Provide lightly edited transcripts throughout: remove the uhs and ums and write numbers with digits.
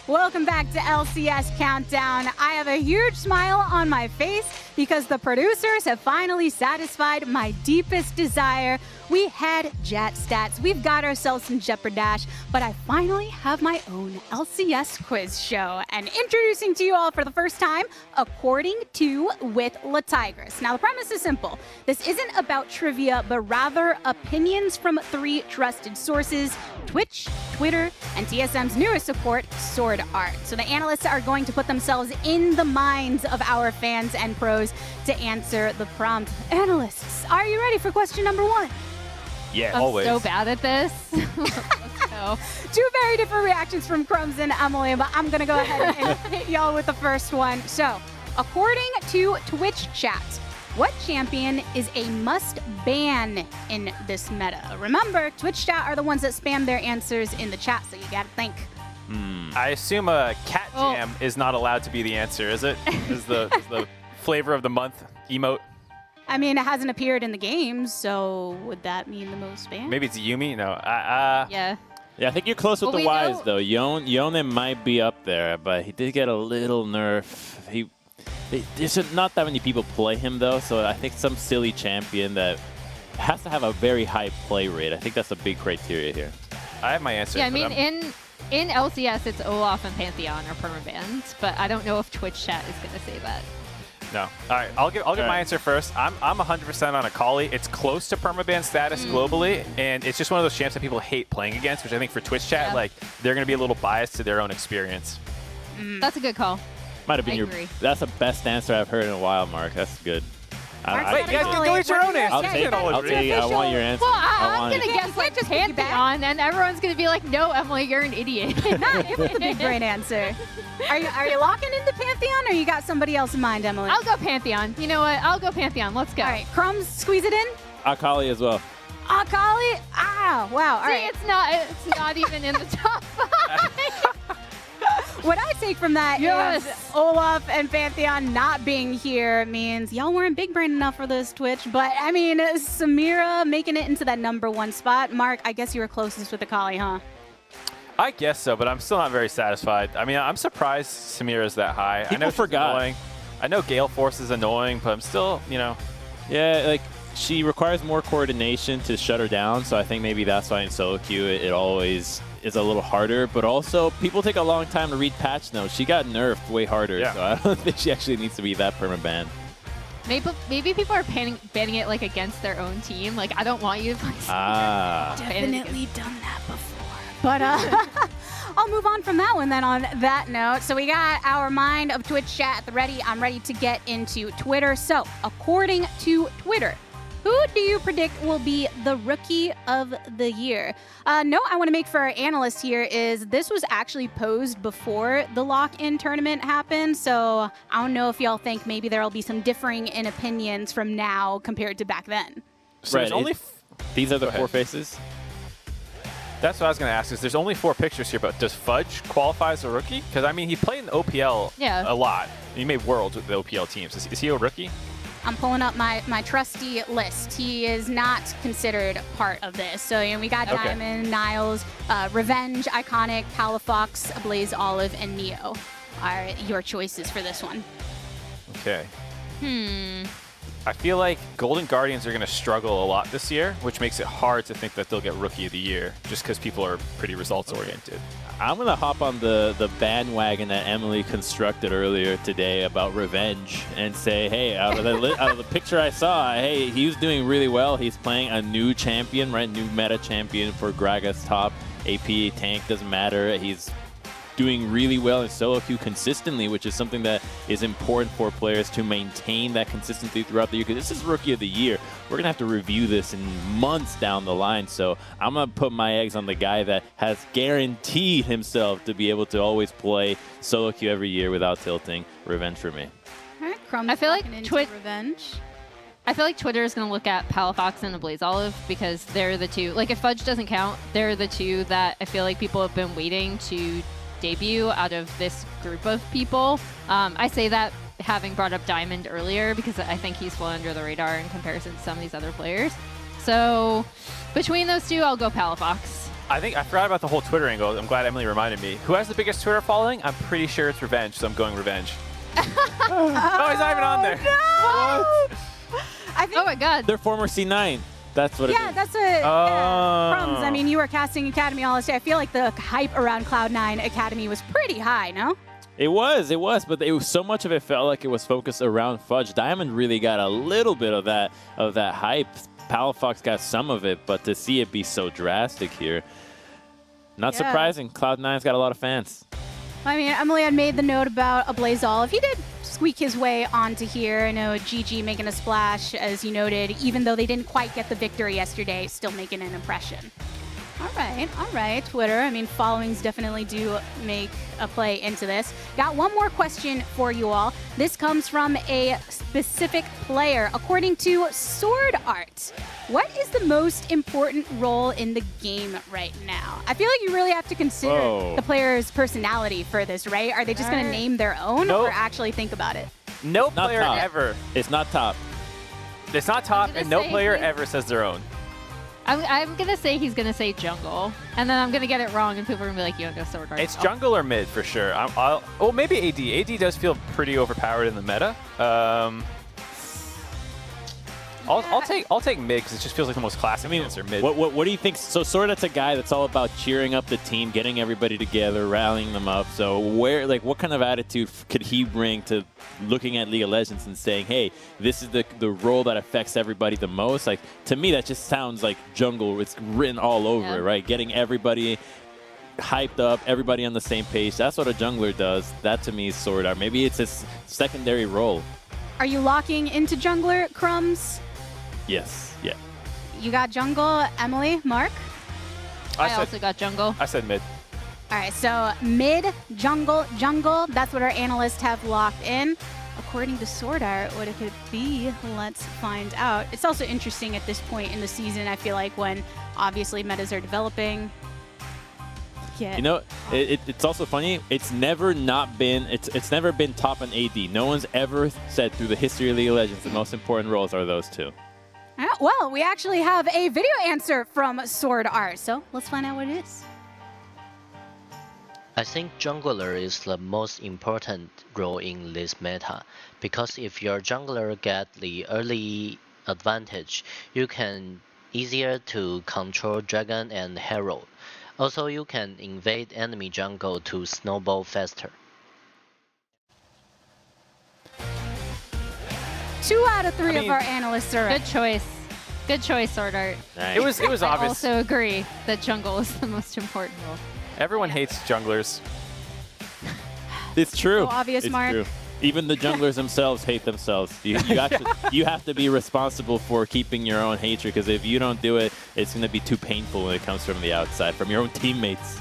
Welcome back to LCS Countdown. I have a huge smile on my face because the producers have finally satisfied my deepest desire. We had Jet Stats, we've got ourselves some Jeopardash, but I finally have my own LCS quiz show. And introducing to you all for the first time, According to with La Tigress. Now the premise is simple. This isn't about trivia, but rather opinions from 3 trusted sources: Twitch, Twitter, and TSM's newest support, Sword Art. So the analysts are going to put themselves in the minds of our fans and pros to answer the prompt. Analysts, are you ready for question number 1? Yeah, I'm always. so bad at this. Let's go. 2 very different reactions from Crumbs and Emily, but I'm going to go ahead and hit y'all with the first one. So, according to Twitch chat, what champion is a must-ban in this meta? Remember, Twitch chat are the ones that spam their answers in the chat, so you gotta think. I assume a cat jam is not allowed to be the answer, is it? Is the flavor of the month emote? I mean, it hasn't appeared in the game, so would that mean the most banned? Maybe it's Yumi? No. Yeah. Yeah, I think you're close with Well, the we Wise, know- though. Yone might be up there, but he did get a little nerf. There's not that many people play him, though, so I think some silly champion that has to have a very high play rate. I think that's a big criteria here. I have my answer. Yeah, I for mean, them. in LCS, it's Olaf and Pantheon are permabanned, but I don't know if Twitch chat is going to say that. No. All right, I'll give my answer first. I'm 100% on Akali. It's close to permaban status globally, and it's just one of those champs that people hate playing against, which I think for Twitch chat, like, they're going to be a little biased to their own experience. That's a good call. Might have been I your. agree. That's the best answer I've heard in a while, Mark. That's good. Wait, you guys can go with your own answer. I'll You take can't all I'll agree. take I want your answer. Well, I I'm want going to it. guess like just piggyback. Pantheon, and everyone's going to be like, no, Emily, you're an idiot. Nah, give us the big brain answer. Are you locking into Pantheon, or you got somebody else in mind, Emily? I'll go Pantheon. You know what? I'll go Pantheon. Let's go. All right, Crumbs, squeeze it in. Akali as well. Akali. Ah, wow. All See, right. it's not even in the top 5. What I take from that is Olaf and Pantheon not being here means y'all weren't big brain enough for this Twitch. But I mean, Samira making it into that #1 spot. Mark, I guess you were closest with Akali, huh? I guess so, but I'm still not very satisfied. I mean, I'm surprised Samira's that high. I know she's forgot. annoying. I know Gale Force is annoying, but I'm still, you know. Yeah, like she requires more coordination to shut her down, so I think maybe that's why in solo queue it always is a little harder. But also, people take a long time to read patch notes. She got nerfed way harder, so I don't think she actually needs to be that permaban. Maybe people are banning it like against their own team. Like, I don't want you to play. Definitely done that before. But I'll move on from that one then on that note. So we got our mind of Twitch chat at the ready. I'm ready to get into Twitter. So according to Twitter, who do you predict will be the Rookie of the Year? Note I want to make for our analysts here is this was actually posed before the lock-in tournament happened. So I don't know if y'all think maybe there'll be some differing in opinions from now compared to back then. So Right, there's only these are the Go 4 ahead. faces. That's what I was going to ask. Is there's only 4 pictures here, but does Fudge qualify as a rookie? Because I mean, he played in the OPL a lot. He made worlds with the OPL teams. Is he a rookie? I'm pulling up my trusty list. He is not considered part of this. So you know, we got Diamond, Niles, Revenge, Iconic, Palafox, Blaze Olive, and Neo are your choices for this one. Okay. I feel like Golden Guardians are going to struggle a lot this year, which makes it hard to think that they'll get Rookie of the Year, just because people are pretty results-oriented. I'm going to hop on the bandwagon that Emily constructed earlier today about Revenge and say, hey, out of the picture I saw, hey, he was doing really well. He's playing a new champion, right? New meta champion for Gragas top. AP, tank, doesn't matter. He's doing really well in solo queue consistently, which is something that is important for players to maintain that consistency throughout the year. Because this is Rookie of the Year. We're going to have to review this in months down the line. So I'm going to put my eggs on the guy that has guaranteed himself to be able to always play solo queue every year without tilting. Revenge for me. All right, Crumbs. I feel like walking into Twitch- Revenge. I feel like Twitter is going to look at Palafox and the Blaze Olive because they're the two. Like, if Fudge doesn't count, they're the two that I feel like people have been waiting to debut out of this group of people. I say that having brought up Diamond earlier because I think he's flown under the radar in comparison to some of these other players. So between those two, I'll go Palafox. I think I forgot about the whole Twitter angle. I'm glad Emily reminded me. Who has the biggest Twitter following? I'm pretty sure it's Revenge, so I'm going Revenge. Oh, he's not even on there. No! I think, Oh my God. They're former C9. That's what it is. yeah, that's a Crumbs. I mean, you were casting Academy all this day. I feel like the hype around Cloud9 Academy was pretty high, no? It was, but it was so much of it felt like it was focused around Fudge. Diamond really got a little bit of that hype. Palafox got some of it, but to see it be so drastic here, not surprising. Cloud9's got a lot of fans. I mean, Emily had made the note about a Blazolve. He did squeak his way onto here. I know GG making a splash, as you noted, even though they didn't quite get the victory yesterday, still making an impression. All right, Twitter. I mean, followings definitely do make a play into this. Got one more question for you all. This comes from a specific player. According to Sword Art, what is the most important role in the game right now? I feel like you really have to consider the player's personality for this, right? Are they just going to name their own or actually think jungle? No player ever. It's not top. It's not top, and no player ever says their own. I'm going to say he's going to say jungle, and then I'm going to get it wrong, and people are going to be like, you don't know Sword Art. It's jungle or mid for sure. Oh, maybe AD. AD does feel pretty overpowered in the meta. I'll take mid because it just feels like the most classic answer. Mid. What do you think? So Sword Art's a guy that's all about cheering up the team, getting everybody together, rallying them up. So what kind of attitude could he bring to looking at League of Legends and saying, hey, this is the role that affects everybody the most? Like, to me, that just sounds like jungle. It's written all over it, right? Getting everybody hyped up, everybody on the same page. That's what a jungler does. That to me is Sword Art. Maybe it's his secondary role. Are you locking into jungler, Crumbs? Yes. Yeah. You got jungle, Emily, Mark? I also got jungle. I said mid. All right, so mid, jungle. That's what our analysts have locked in. According to Sword Art, what it could be, let's find out. It's also interesting at this point in the season, I feel like, when obviously metas are developing. You know, it's also funny. It's never been top in AD. No one's ever said through the history of League of Legends the most important roles are those two. Well, we actually have a video answer from Sword Art, so let's find out what it is. I think jungler is the most important role in this meta, because if your jungler get the early advantage, you can easier to control dragon and herald. Also, you can invade enemy jungle to snowball faster. 2 out of 3 of our analysts are right. Good choice. Good choice, Sword Art. Nice. It was obvious. I also agree that jungle is the most important role. Everyone hates junglers. It's true. So obvious, it's Mark. True. Even the junglers themselves hate themselves. You have to be responsible for keeping your own hatred, because if you don't do it, it's going to be too painful when it comes from the outside, from your own teammates.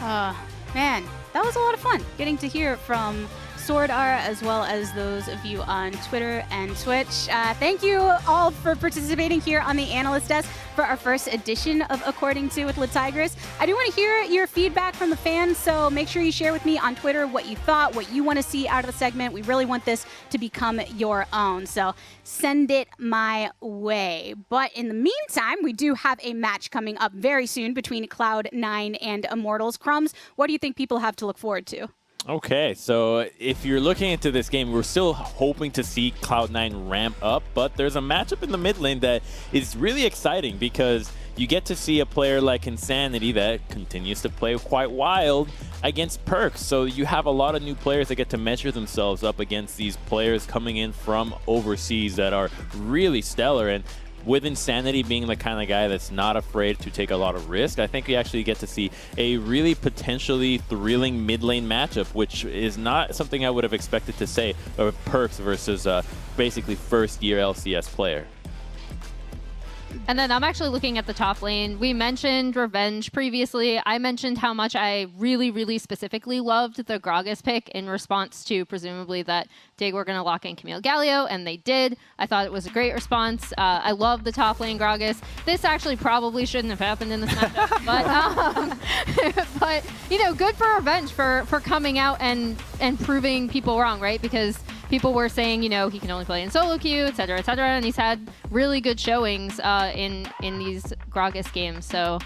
Man, that was a lot of fun getting to hear from Sword Art, as well as those of you on Twitter and Twitch. Thank you all for participating here on the Analyst Desk for our first edition of According to with LaTigris. I do want to hear your feedback from the fans, so make sure you share with me on Twitter what you thought, what you want to see out of the segment. We really want this to become your own, so send it my way. But in the meantime, we do have a match coming up very soon between Cloud9 and Immortals. Crumbs, what do you think people have to look forward to? Okay, so if you're looking into this game, we're still hoping to see Cloud9 ramp up, but there's a matchup in the mid lane that is really exciting because you get to see a player like Insanity that continues to play quite wild against Perks. So you have a lot of new players that get to measure themselves up against these players coming in from overseas that are really stellar. And with Insanity being the kind of guy that's not afraid to take a lot of risk, I think we actually get to see a really potentially thrilling mid lane matchup, which is not something I would have expected to say of Perks versus basically first-year LCS player. And then I'm actually looking at the top lane. We mentioned Revenge previously. I mentioned how much I really, really specifically loved the Gragas pick in response to presumably that Dig were going to lock in Camille Galio, and they did. I thought it was a great response. I love the top lane Gragas. This actually probably shouldn't have happened in this matchup, but you know, good for Revenge for coming out and proving people wrong, right? Because people were saying, you know, he can only play in solo queue, et cetera, and he's had really good showings in these Gragas games. So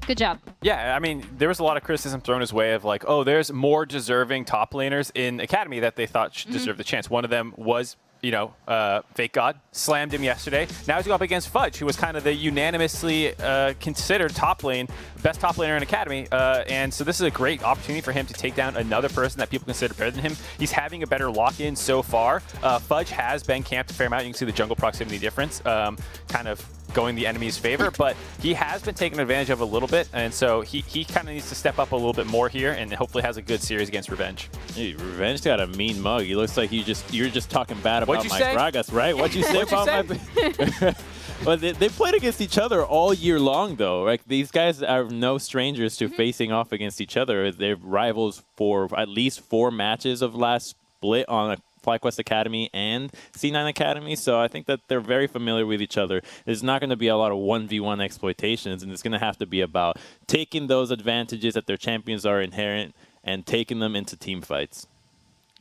Good job. Yeah, I mean, there was a lot of criticism thrown his way of like, oh, there's more deserving top laners in Academy that they thought should deserve the chance. One of them was, you know, Fake God slammed him yesterday. Now he's going up against Fudge, who was kind of the unanimously considered best top laner in Academy. And so this is a great opportunity for him to take down another person that people consider better than him. He's having a better lock-in so far. Fudge has been camped a fair amount. You can see the jungle proximity difference kind of going the enemy's favor, but he has been taken advantage of a little bit, and so he kind of needs to step up a little bit more here, and hopefully has a good series against Revenge. Hey, Revenge got a mean mug. He looks like you're just talking bad about my say? Gragas, right? What'd you say about my? Well, they played against each other all year long, though. Like these guys are no strangers to facing off against each other. They're rivals for at least 4 matches of last split on a FlyQuest Academy and C9 Academy, so I think that they're very familiar with each other. There's not going to be a lot of 1v1 exploitations, and it's going to have to be about taking those advantages that their champions are inherent and taking them into team fights.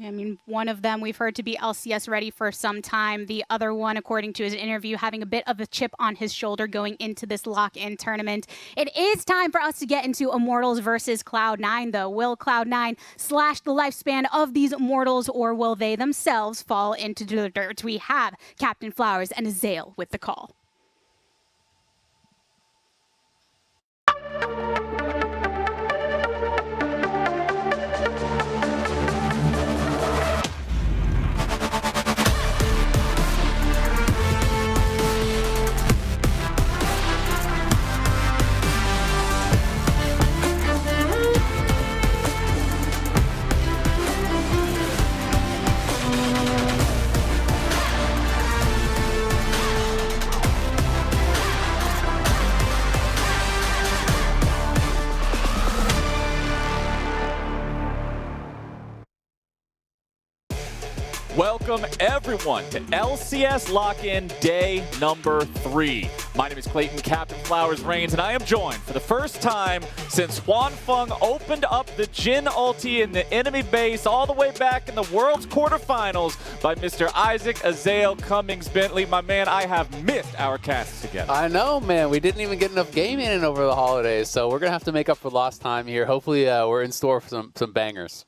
I mean, one of them we've heard to be LCS ready for some time. The other one, according to his interview, having a bit of a chip on his shoulder going into this lock-in tournament. It is time for us to get into Immortals versus Cloud9, though. Will Cloud9 slash the lifespan of these Immortals, or will they themselves fall into the dirt? We have Captain Flowers and Azale with the call. Welcome, everyone, to LCS Lock In Day number 3. My name is Clayton Captain Flowers Reigns, and I am joined for the first time since Huan Feng opened up the Jin ulti in the enemy base all the way back in the World's quarterfinals by Mr. Isaac Azale Cummings Bentley. My man, I have missed our casts together. I know, man. We didn't even get enough gaming in over the holidays, so we're going to have to make up for lost time here. Hopefully, we're in store for some bangers.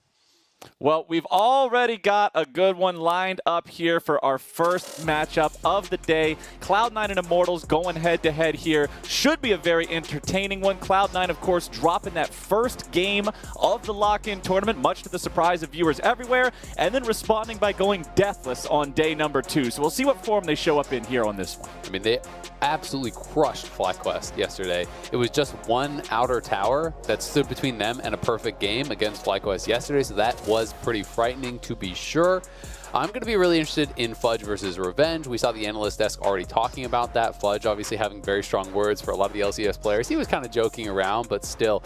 Well, we've already got a good one lined up here for our first matchup of the day. Cloud9 and Immortals going head-to-head here. Should be a very entertaining one. Cloud9, of course, dropping that first game of the lock-in tournament, much to the surprise of viewers everywhere, and then responding by going deathless on day number 2. So we'll see what form they show up in here on this one. I mean, they absolutely crushed FlyQuest yesterday. It was just one outer tower that stood between them and a perfect game against FlyQuest yesterday, so that was pretty frightening to be sure. I'm going to be really interested in Fudge versus Revenge. We saw the analyst desk already talking about that. Fudge obviously having very strong words for a lot of the LCS players. He was kind of joking around, but still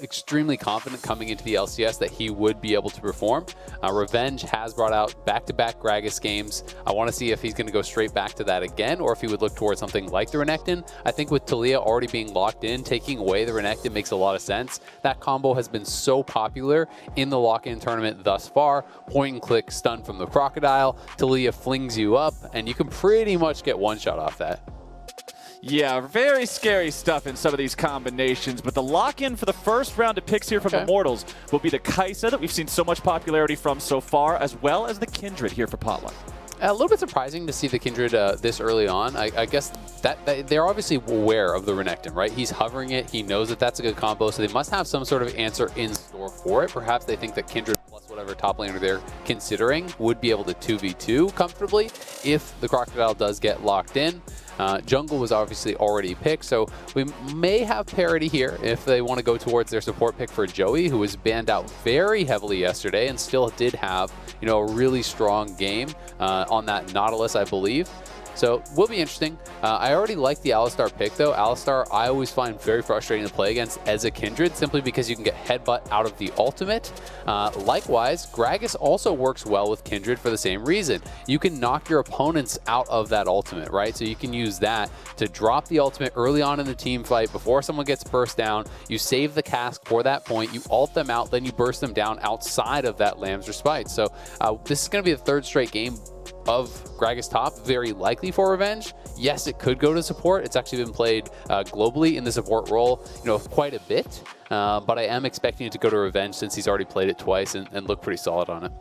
extremely confident coming into the LCS that he would be able to perform. Revenge has brought out back-to-back Gragas games. I want to see if he's going to go straight back to that again, or if he would look towards something like the Renekton. I think with Taliyah already being locked in, taking away the Renekton makes a lot of sense. That combo has been so popular in the lock-in tournament thus far. Point and click stun from the Crocodile, Taliyah flings you up, and you can pretty much get one shot off that. Yeah, very scary stuff in some of these combinations, but the lock-in for the first round of picks here from Immortals will be the Kai'Sa that we've seen so much popularity from so far, as well as the Kindred here for Potluck. A little bit surprising to see the Kindred this early on. I guess that they're obviously aware of the Renekton, right? He's hovering it. He knows that that's a good combo, so they must have some sort of answer in store for it. Perhaps they think that Kindred plus whatever top laner they're considering would be able to 2v2 comfortably if the Crocodile does get locked in. Jungle was obviously already picked, so we may have parity here if they want to go towards their support pick for Joey, who was banned out very heavily yesterday and still did have, you know, a really strong game on that Nautilus, I believe. So will be interesting. I already like the Alistar pick though. Alistar I always find very frustrating to play against as a Kindred, simply because you can get headbutt out of the ultimate. Likewise, Gragas also works well with Kindred for the same reason. You can knock your opponents out of that ultimate, right? So you can use that to drop the ultimate early on in the team fight before someone gets burst down. You save the cask for that point, you ult them out, then you burst them down outside of that Lamb's Respite. So this is going to be the third straight game of Gragas top, very likely for Revenge. Yes, it could go to support. It's actually been played globally in the support role, quite a bit. But I am expecting it to go to Revenge since he's already played it twice and look pretty solid on it.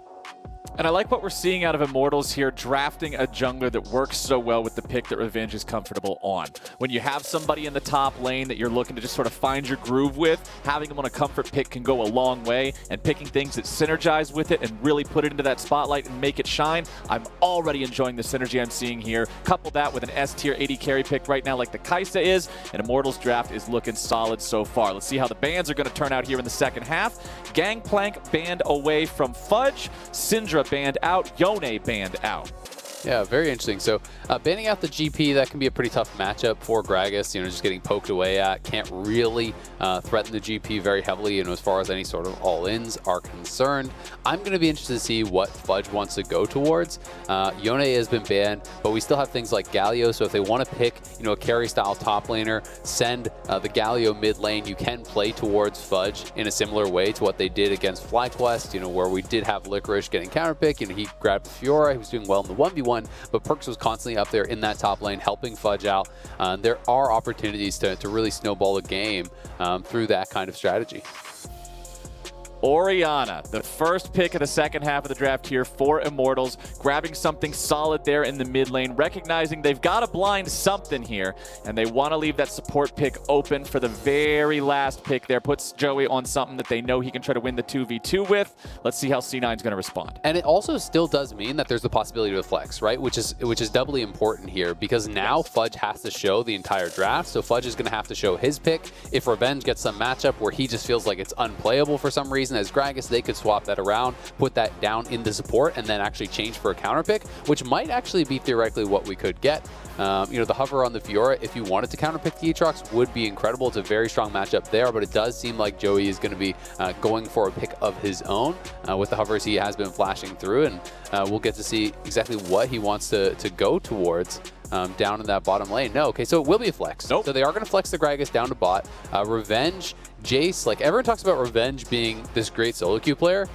And I like what we're seeing out of Immortals here, drafting a jungler that works so well with the pick that Revenge is comfortable on. When you have somebody in the top lane that you're looking to just sort of find your groove with, having them on a comfort pick can go a long way, and picking things that synergize with it and really put it into that spotlight and make it shine. I'm already enjoying the synergy I'm seeing here. Couple that with an S-tier 80 carry pick right now like the Kai'Sa is, and Immortals draft is looking solid so far. Let's see how the bans are going to turn out here in the second half. Gangplank banned away from Fudge, Syndra banned out, Yone banned out. Yeah, very interesting. So banning out the GP, that can be a pretty tough matchup for Gragas, just getting poked away at. Can't really threaten the GP very heavily, as far as any sort of all-ins are concerned. I'm going to be interested to see what Fudge wants to go towards. Yone has been banned, but we still have things like Galio, so if they want to pick, a carry-style top laner, send the Galio mid lane, you can play towards Fudge in a similar way to what they did against FlyQuest, where we did have Licorice getting counterpick, he grabbed Fiora, he was doing well in the 1v1, but Perkz was constantly up there in that top lane helping Fudge out. There are opportunities to really snowball a game through that kind of strategy. Orianna, the first pick of the second half of the draft here for Immortals, grabbing something solid there in the mid lane, recognizing they've got to blind something here, and they want to leave that support pick open for the very last pick there. Puts Joey on something that they know he can try to win the 2v2 with. Let's see how C9 is going to respond. And it also still does mean that there's the possibility of a flex, right? Which is doubly important here, because now Fudge has to show the entire draft, so Fudge is going to have to show his pick. If Revenge gets some matchup where he just feels like it's unplayable for some reason, as Gragas, they could swap that around, put that down into support, and then actually change for a counter pick, which might actually be theoretically what we could get. The hover on the Fiora, if you wanted to counterpick the Aatrox, would be incredible. It's a very strong matchup there, but it does seem like Joey is going to be going for a pick of his own with the hovers he has been flashing through, and we'll get to see exactly what he wants to go towards. Down in that bottom lane. No, okay, so it will be a flex. Nope. So they are going to flex the Gragas down to bot. Revenge, Jace, like everyone talks about Revenge being this great solo queue player.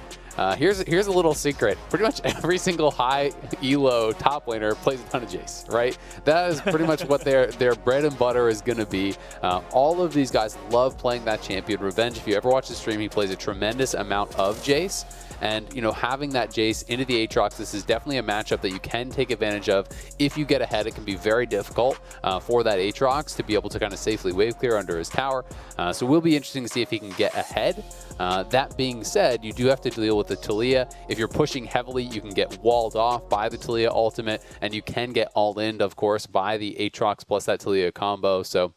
Here's a little secret. Pretty much every single high elo top laner plays a ton of Jace, right? That is pretty much what their bread and butter is going to be. All of these guys love playing that champion. Revenge, if you ever watch the stream, he plays a tremendous amount of Jace. And, having that Jace into the Aatrox, this is definitely a matchup that you can take advantage of. If you get ahead, it can be very difficult for that Aatrox to be able to kind of safely wave clear under his tower. So it will be interesting to see if he can get ahead. That being said, you do have to deal with the Taliyah. If you're pushing heavily, you can get walled off by the Taliyah ultimate, and you can get all-in, of course, by the Aatrox plus that Taliyah combo. So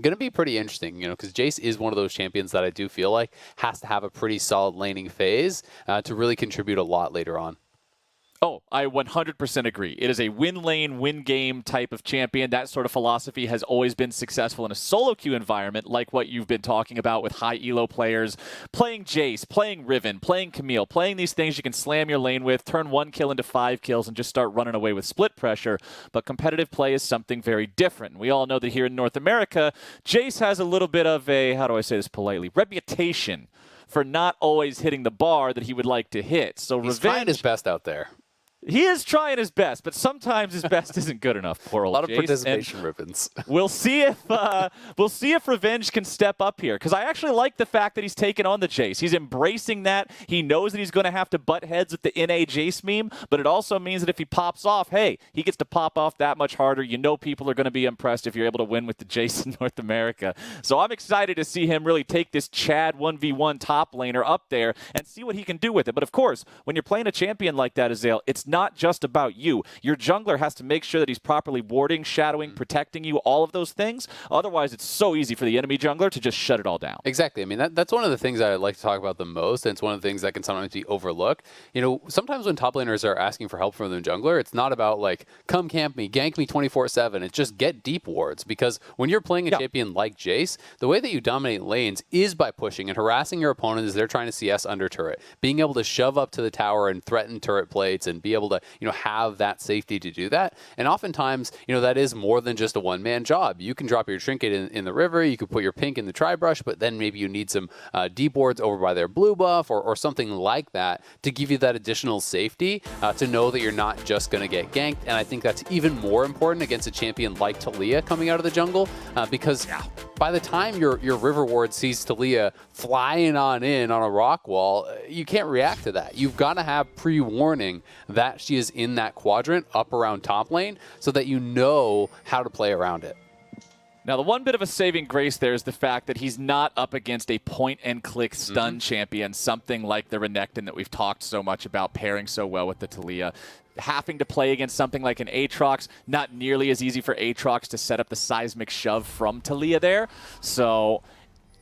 going to be pretty interesting, because Jace is one of those champions that I do feel like has to have a pretty solid laning phase to really contribute a lot later on. Oh, I 100% agree. It is a win lane, win game type of champion. That sort of philosophy has always been successful in a solo queue environment, like what you've been talking about with high elo players. Playing Jace, playing Riven, playing Camille, playing these things you can slam your lane with, turn 1 kill into 5 kills, and just start running away with split pressure. But competitive play is something very different. We all know that here in North America, Jace has a little bit of a, how do I say this politely, reputation for not always hitting the bar that he would like to hit. So He's trying his best out there. He is trying his best, but sometimes his best isn't good enough. Poor old A lot of Jace. participation ribbons. We'll see if Revenge can step up here, because I actually like the fact that he's taken on the Jace. He's embracing that. He knows that he's going to have to butt heads with the NA Jace meme, but it also means that if he pops off, hey, he gets to pop off that much harder. People are going to be impressed if you're able to win with the Jace in North America. So I'm excited to see him really take this Chad 1v1 top laner up there and see what he can do with it. But of course, when you're playing a champion like that, Azael, it's not just about you. Your jungler has to make sure that he's properly warding, shadowing, protecting you, all of those things. Otherwise, it's so easy for the enemy jungler to just shut it all down. Exactly. I mean, that's one of the things I like to talk about the most, and it's one of the things that can sometimes be overlooked. Sometimes when top laners are asking for help from the jungler, it's not about like, come camp me, gank me 24/7. It's just get deep wards, because when you're playing a champion like Jace, the way that you dominate lanes is by pushing and harassing your opponent as they're trying to CS under turret. Being able to shove up to the tower and threaten turret plates and be able able to, have that safety to do that. And oftentimes, that is more than just a one-man job. You can drop your trinket in the river, you could put your pink in the tri-brush, but then maybe you need some deep wards over by their blue buff or something like that to give you that additional safety to know that you're not just going to get ganked. And I think that's even more important against a champion like Taliyah coming out of the jungle because by the time your river ward sees Taliyah flying on in on a rock wall, you can't react to that. You've got to have pre-warning that she is in that quadrant up around top lane so that you know how to play around it. Now, the one bit of a saving grace there is the fact that he's not up against a point-and-click stun champion, something like the Renekton that we've talked so much about pairing so well with the Taliyah. Having to play against something like an Aatrox, not nearly as easy for Aatrox to set up the seismic shove from Taliyah there. So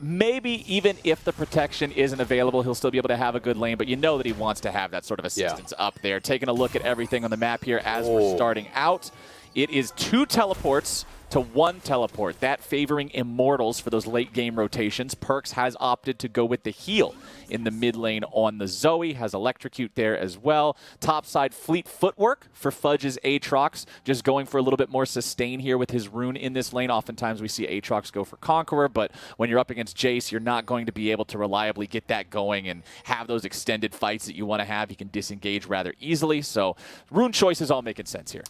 maybe even if the protection isn't available, he'll still be able to have a good lane, but you know that he wants to have that sort of assistance up there. Taking a look at everything on the map here as we're starting out. It is 2 teleports to 1 teleport, that favoring Immortals for those late game rotations. Perkz has opted to go with the heal in the mid lane on the Zoe, has Electrocute there as well. Topside Fleet Footwork for Fudge's Aatrox, just going for a little bit more sustain here with his rune in this lane. Oftentimes we see Aatrox go for Conqueror, but when you're up against Jace, you're not going to be able to reliably get that going and have those extended fights that you want to have. You can disengage rather easily, so rune choices all making sense here.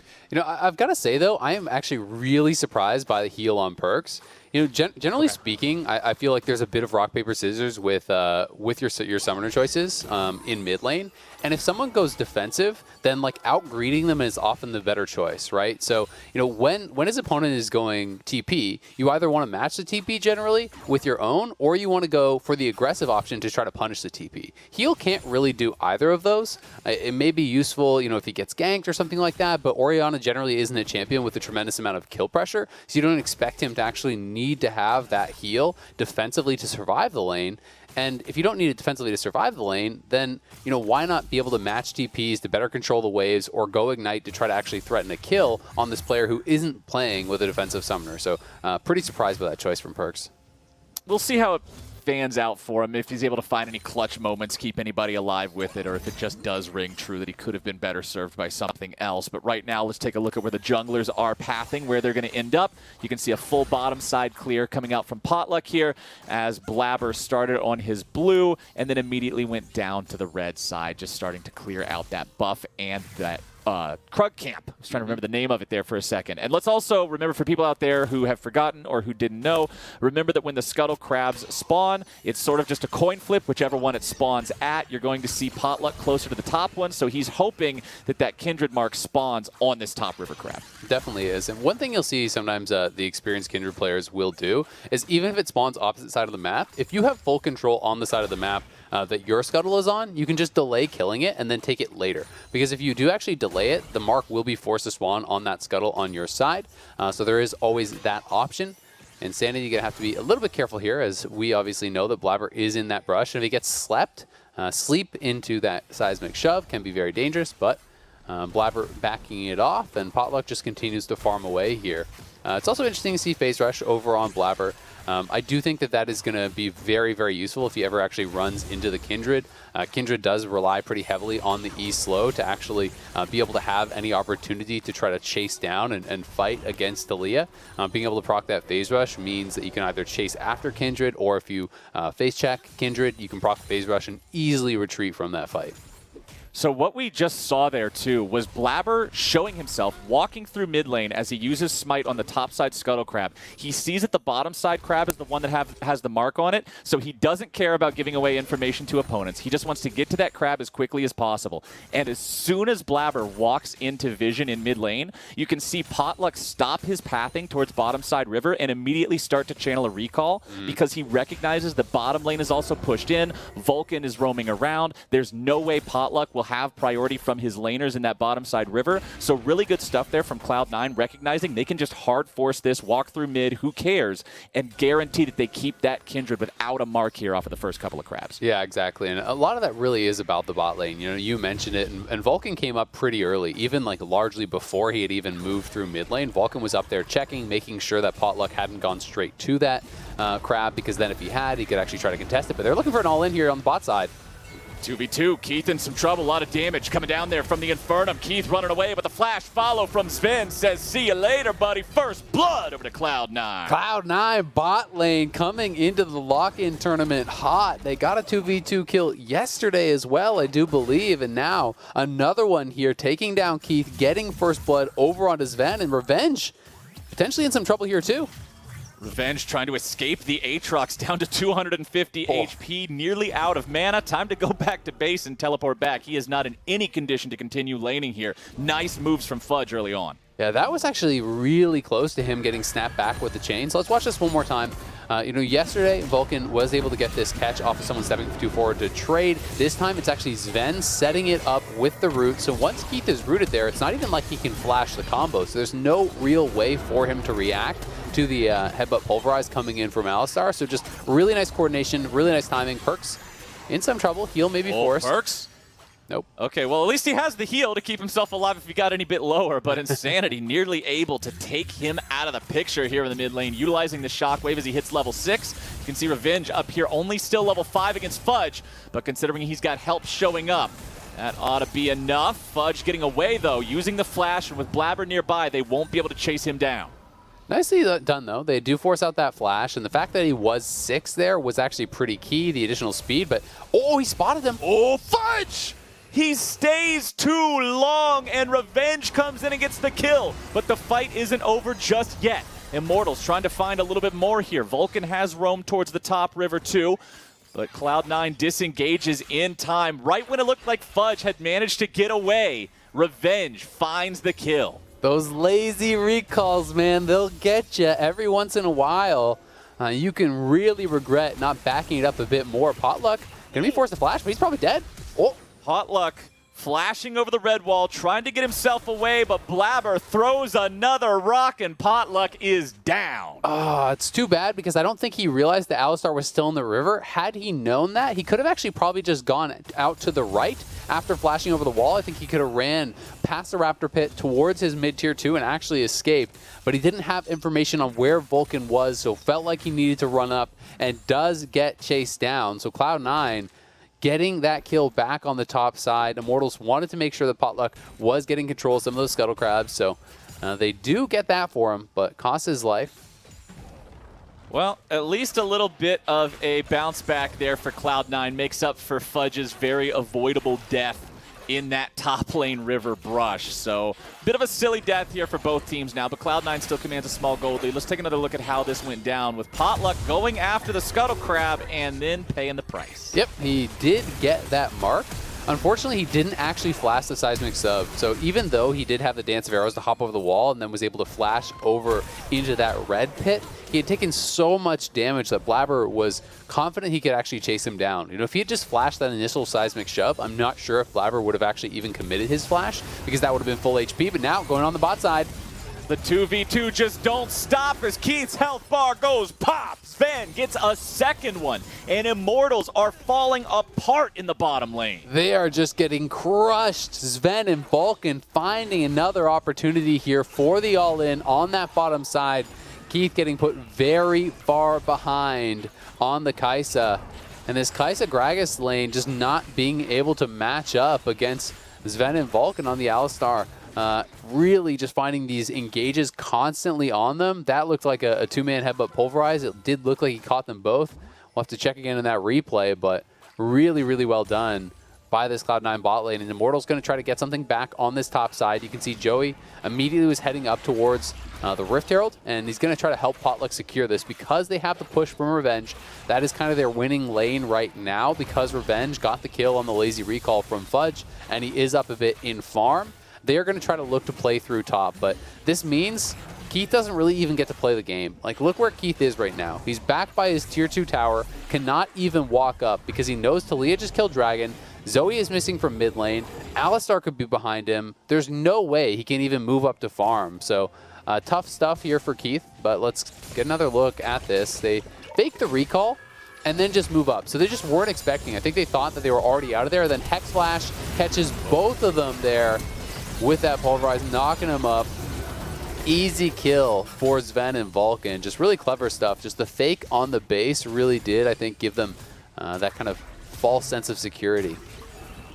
I've got to say, though, I am actually really surprised by the heal on Perkz. Generally speaking, I feel like there's a bit of rock, paper, scissors with your summoner choices in mid lane. And if someone goes defensive, then out-greeting them is often the better choice, right? So, when his opponent is going TP, you either want to match the TP generally with your own, or you want to go for the aggressive option to try to punish the TP. Heal can't really do either of those. It may be useful, if he gets ganked or something like that, but Orianna generally isn't a champion with a tremendous amount of kill pressure, so you don't expect him to actually need to have that heal defensively to survive the lane. And if you don't need it defensively to survive the lane, then, why not be able to match TPs to better control the waves or go Ignite to try to actually threaten a kill on this player who isn't playing with a defensive summoner? So pretty surprised by that choice from Perkz. We'll see how it fans out for him, if he's able to find any clutch moments, keep anybody alive with it, or if it just does ring true that he could have been better served by something else. But right now, let's take a look at where the junglers are pathing, where they're going to end up. You can see a full bottom side clear coming out from Potluck here as Blabber started on his blue and then immediately went down to the red side, just starting to clear out that buff and that Krug Camp. I was trying to remember the name of it there for a second. And let's also remember, for people out there who have forgotten or who didn't know, remember that when the Scuttle Crabs spawn, it's sort of just a coin flip, whichever one it spawns at. You're going to see Potluck closer to the top one, so he's hoping that that Kindred mark spawns on this top River Crab. Definitely is. And one thing you'll see sometimes the experienced Kindred players will do is, even if it spawns opposite side of the map, if you have full control on the side of the map that your Scuttle is on, you can just delay killing it and then take it later. Because if you do actually delay it, the mark will be forced to spawn on that Scuttle on your side. So there is always that option. And Sanity, you're going to have to be a little bit careful here, as we obviously know that Blabber is in that brush. And if he gets slept, sleep into that seismic shove can be very dangerous, but Blabber backing it off, and Potluck just continues to farm away here. It's also interesting to see Phase Rush over on Blabber. I do think that that is going to be very, very useful if he ever actually runs into the Kindred. Kindred does rely pretty heavily on the E slow to actually be able to have any opportunity to try to chase down and fight against Taliyah. Being able to proc that Phase Rush means that you can either chase after Kindred, or if you face check Kindred, you can proc Phase Rush and easily retreat from that fight. So what we just saw there, too, was Blabber showing himself walking through mid lane as he uses Smite on the top side Scuttle Crab. He sees that the bottom side Crab is the one that has the mark on it, so he doesn't care about giving away information to opponents. He just wants to get to that Crab as quickly as possible. And as soon as Blabber walks into vision in mid lane, you can see Potluck stop his pathing towards bottom side River and immediately start to channel a recall because he recognizes the bottom lane is also pushed in. Vulcan is roaming around. There's no way Potluck will have priority from his laners in that bottom side River. So really good stuff there from Cloud9, recognizing they can just hard force this, walk through mid, who cares, and guarantee that they keep that Kindred without a mark here off of the first couple of Crabs. Yeah, exactly. And a lot of that really is about the bot lane. You mentioned it, and Vulcan came up pretty early, even largely before he had even moved through mid lane. Vulcan was up there checking, making sure that Potluck hadn't gone straight to that Crab, because then if he had, he could actually try to contest it. But they're looking for an all-in here on the bot side. 2v2, Keith in some trouble, a lot of damage coming down there from the Infernum. Keith running away, but the flash follow from Sven says, see you later, buddy. First blood over to Cloud9. Cloud9 bot lane coming into the lock-in tournament hot. They got a 2v2 kill yesterday as well, I do believe, and now another one here, taking down Keith, getting first blood over onto Sven, and Revenge potentially in some trouble here too. Revenge trying to escape the Aatrox down to 250 HP, nearly out of mana. Time to go back to base and teleport back. He is not in any condition to continue laning here. Nice moves from Fudge early on. Yeah, that was actually really close to him getting snapped back with the chain. So let's watch this one more time. Yesterday, Vulcan was able to get this catch off of someone stepping too forward to trade. This time, it's actually Sven setting it up with the root. So once Keith is rooted there, it's not even like he can flash the combo. So there's no real way for him to react to the headbutt pulverize coming in from Alistar. So just really nice coordination, really nice timing. Perks in some trouble. Heal maybe forced. Perks? Nope. Okay, well, at least he has the heal to keep himself alive if he got any bit lower, but Insanity nearly able to take him out of the picture here in the mid lane, utilizing the shockwave as he hits level 6. You can see Revenge up here, only still level 5 against Fudge, but considering he's got help showing up, that ought to be enough. Fudge getting away, though, using the flash, and with Blabber nearby, they won't be able to chase him down. Nicely done, though. They do force out that flash, and the fact that he was 6 there was actually pretty key, the additional speed, but oh, he spotted him. Oh, Fudge! He stays too long, and Revenge comes in and gets the kill. But the fight isn't over just yet. Immortals trying to find a little bit more here. Vulcan has roamed towards the top river too, but Cloud9 disengages in time. Right when it looked like Fudge had managed to get away, Revenge finds the kill. Those lazy recalls, man, they'll get you every once in a while. You can really regret not backing it up a bit more. Potluck gonna be forced to flash, but he's probably dead. Oh. Potluck flashing over the red wall, trying to get himself away, but Blabber throws another rock, and Potluck is down. Oh, it's too bad because I don't think he realized that Alistar was still in the river. Had he known that, he could have actually probably just gone out to the right after flashing over the wall. I think he could have ran past the Raptor Pit towards his mid-tier 2 and actually escaped, but he didn't have information on where Vulcan was, so felt like he needed to run up and does get chased down. So Cloud9 getting that kill back on the top side. Immortals wanted to make sure that Potluck was getting control of some of those Scuttle Crabs, so they do get that for him, but costs his life. Well, at least a little bit of a bounce back there for Cloud9 makes up for Fudge's very avoidable death in that top lane river brush. So, bit of a silly death here for both teams now, but Cloud9 still commands a small gold lead. Let's take another look at how this went down with Potluck going after the Scuttle Crab and then paying the price. Yep, he did get that mark. Unfortunately, he didn't actually flash the Seismic Sub, so even though he did have the Dance of Arrows to hop over the wall and then was able to flash over into that red pit, he had taken so much damage that Blabber was confident he could actually chase him down. You know, if he had just flashed that initial Seismic Shove, I'm not sure if Blabber would have actually even committed his flash, because that would have been full HP, but now, going on the bot side, the 2v2 just don't stop as Keith's health bar goes pop. Sven gets a second one, and Immortals are falling apart in the bottom lane. They are just getting crushed. Sven and Vulcan finding another opportunity here for the all-in on that bottom side. Keith getting put very far behind on the Kai'Sa. And this Kai'Sa Gragas lane just not being able to match up against Sven and Vulcan on the Alistar. Really just finding these engages constantly on them. That looked like a two-man headbutt pulverize. It did look like he caught them both. We'll have to check again in that replay, but really, really well done by this Cloud9 bot lane. And Immortal's going to try to get something back on this top side. You can see Joey immediately was heading up towards the Rift Herald, and he's going to try to help Potluck secure this because they have the push from Revenge. That is kind of their winning lane right now because Revenge got the kill on the lazy recall from Fudge, and he is up a bit in farm. They are going to try to look to play through top, but this means Keith doesn't really even get to play the game. Like, look where Keith is right now. He's back by his tier 2 tower, cannot even walk up because he knows Talia just killed Dragon. Zoe is missing from mid lane. Alistar could be behind him. There's no way he can even move up to farm. So tough stuff here for Keith, but let's get another look at this. They fake the recall and then just move up. So they just weren't expecting. I think they thought that they were already out of there. Then Hex Flash catches both of them there with that pulverize, knocking him up. Easy kill for Sven and Vulcan. Just really clever stuff. Just the fake on the base really did, I think, give them that kind of false sense of security.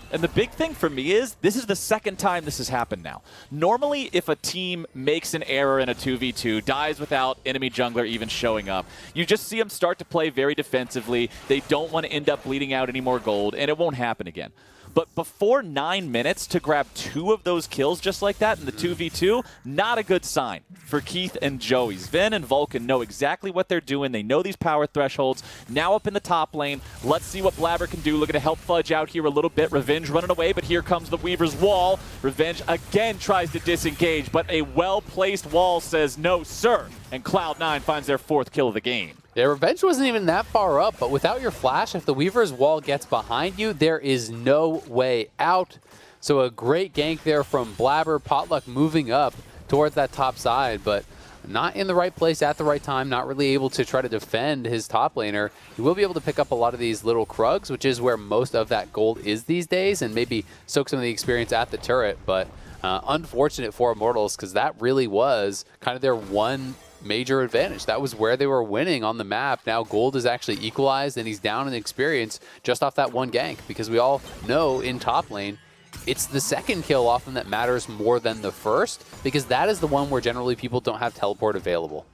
And the big thing for me is, this is the second time this has happened now. Normally, if a team makes an error in a 2v2, dies without enemy jungler even showing up, you just see them start to play very defensively. They don't want to end up bleeding out any more gold, and it won't happen again. But before 9 minutes to grab 2 of those kills just like that in the 2v2, not a good sign for Keith and Joey. Sven and Vulcan know exactly what they're doing. They know these power thresholds. Now up in the top lane, let's see what Blabber can do. Looking to help Fudge out here a little bit. Revenge running away, but here comes the Weaver's wall. Revenge again tries to disengage, but a well-placed wall says no, sir. And Cloud9 finds their 4th kill of the game. Yeah, Revenge wasn't even that far up, but without your flash, if the Weaver's wall gets behind you, there is no way out. So a great gank there from Blabber. Potluck moving up towards that top side, but not in the right place at the right time, not really able to try to defend his top laner. He will be able to pick up a lot of these little Krugs, which is where most of that gold is these days, and maybe soak some of the experience at the turret, but unfortunate for Immortals, because that really was kind of their one major advantage. That was where they were winning on the map. Now gold is actually equalized and he's down in experience just off that one gank, because we all know in top lane it's the second kill often that matters more than the first, because that is the one where generally people don't have teleport available.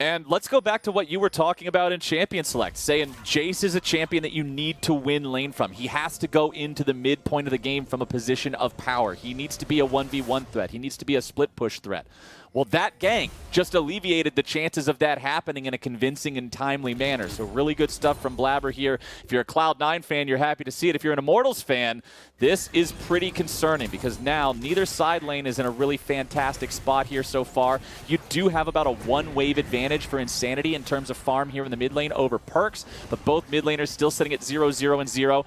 And let's go back to what you were talking about in Champion Select, saying Jace is a champion that you need to win lane from. He has to go into the midpoint of the game from a position of power. He needs to be a 1v1 threat. He needs to be a split push threat. Well, that gank just alleviated the chances of that happening in a convincing and timely manner. So really good stuff from Blabber here. If you're a Cloud9 fan, you're happy to see it. If you're an Immortals fan, this is pretty concerning, because now neither side lane is in a really fantastic spot here so far. You do have about a 1-wave advantage for Insanity in terms of farm here in the mid lane over Perks, but both mid laners still sitting at 0-0 and 0.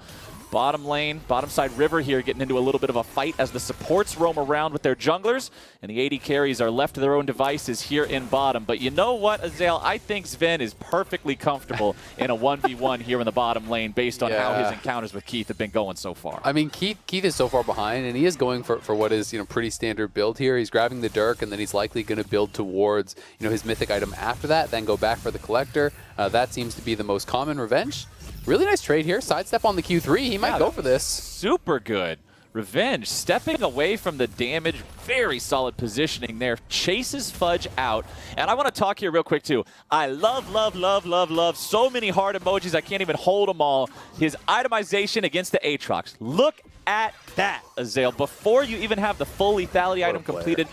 Bottom lane, bottom side River here getting into a little bit of a fight as the supports roam around with their junglers, and the AD carries are left to their own devices here in bottom. But you know what, Azael? I think Sven is perfectly comfortable in a 1v1 here in the bottom lane based on how his encounters with Keith have been going so far. I mean, Keith is so far behind, and he is going for what is, pretty standard build here. He's grabbing the Dirk, and then he's likely going to build towards, his mythic item after that, then go back for the Collector. That seems to be the most common. Revenge. Really nice trade here. Sidestep on the Q3. He might go for this. Super good. Revenge stepping away from the damage. Very solid positioning there. Chases Fudge out. And I want to talk here real quick, too. I love so many heart emojis. I can't even hold them all. His itemization against the Aatrox. Look at that, Azael. Before you even have the full lethality item completed,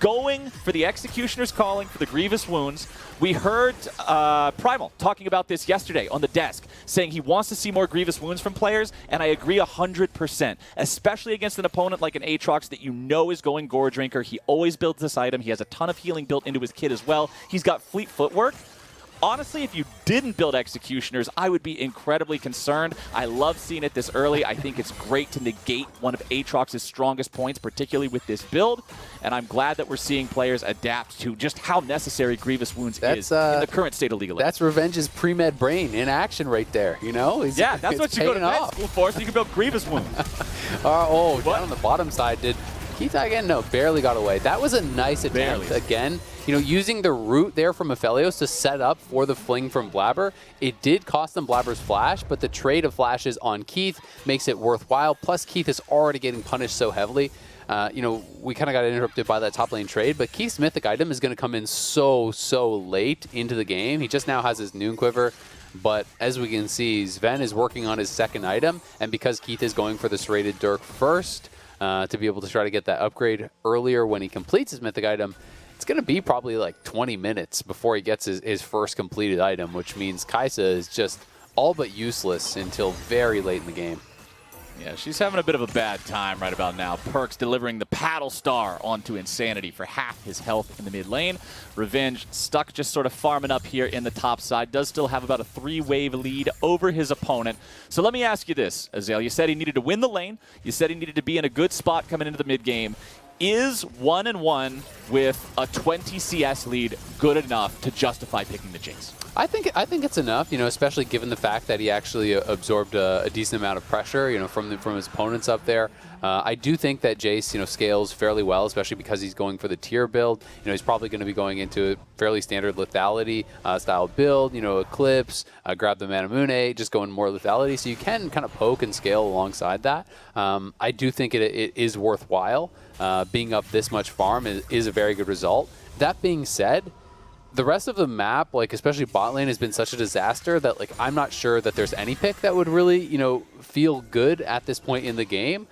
going for the Executioner's Calling for the Grievous Wounds. We heard Primal talking about this yesterday on the desk, saying he wants to see more Grievous Wounds from players, and I agree 100%, especially against an opponent like an Aatrox that you know is going Gore Drinker. He always builds this item. He has a ton of healing built into his kit as well. He's got Fleet Footwork. Honestly, if you didn't build Executioners, I would be incredibly concerned. I love seeing it this early. I think it's great to negate one of Aatrox's strongest points, particularly with this build. And I'm glad that we're seeing players adapt to just how necessary Grievous Wounds is in the current state of League of Legends. That's Revenge's pre-med brain in action right there, Yeah, that's what you go to med school for, so you can build Grievous Wounds. Down on the bottom side, did Keith again? No, barely got away. That was a nice attempt again. Using the root there from Aphelios to set up for the fling from Blabber. It did cost them Blabber's flash, but the trade of flashes on Keith makes it worthwhile. Plus, Keith is already getting punished so heavily. We kind of got interrupted by that top lane trade, but Keith's mythic item is going to come in so late into the game. He just now has his Noon Quiver. But as we can see, Sven is working on his second item, and because Keith is going for the serrated Dirk first to be able to try to get that upgrade earlier when he completes his mythic item, it's going to be probably like 20 minutes before he gets his first completed item, which means Kai'Sa is just all but useless until very late in the game. Yeah, she's having a bit of a bad time right about now. Perks delivering the Paddle Star onto Insanity for half his health in the mid lane. Revenge stuck just sort of farming up here in the top side. Does still have about a 3-wave lead over his opponent. So let me ask you this, Azael. You said he needed to win the lane. You said he needed to be in a good spot coming into the mid game. Is 1-1 with a 20 CS lead good enough to justify picking the Jace? I think it's enough, especially given the fact that he actually absorbed a decent amount of pressure, from his opponents up there. I do think that Jace, scales fairly well, especially because he's going for the tier build. He's probably going to be going into a fairly standard lethality style build, Eclipse, grab the Manamune, just going more lethality. So you can kind of poke and scale alongside that. I do think it is worthwhile. Being up this much farm is a very good result. That being said, the rest of the map, especially bot lane, has been such a disaster that I'm not sure that there's any pick that would really feel good at this point in the game,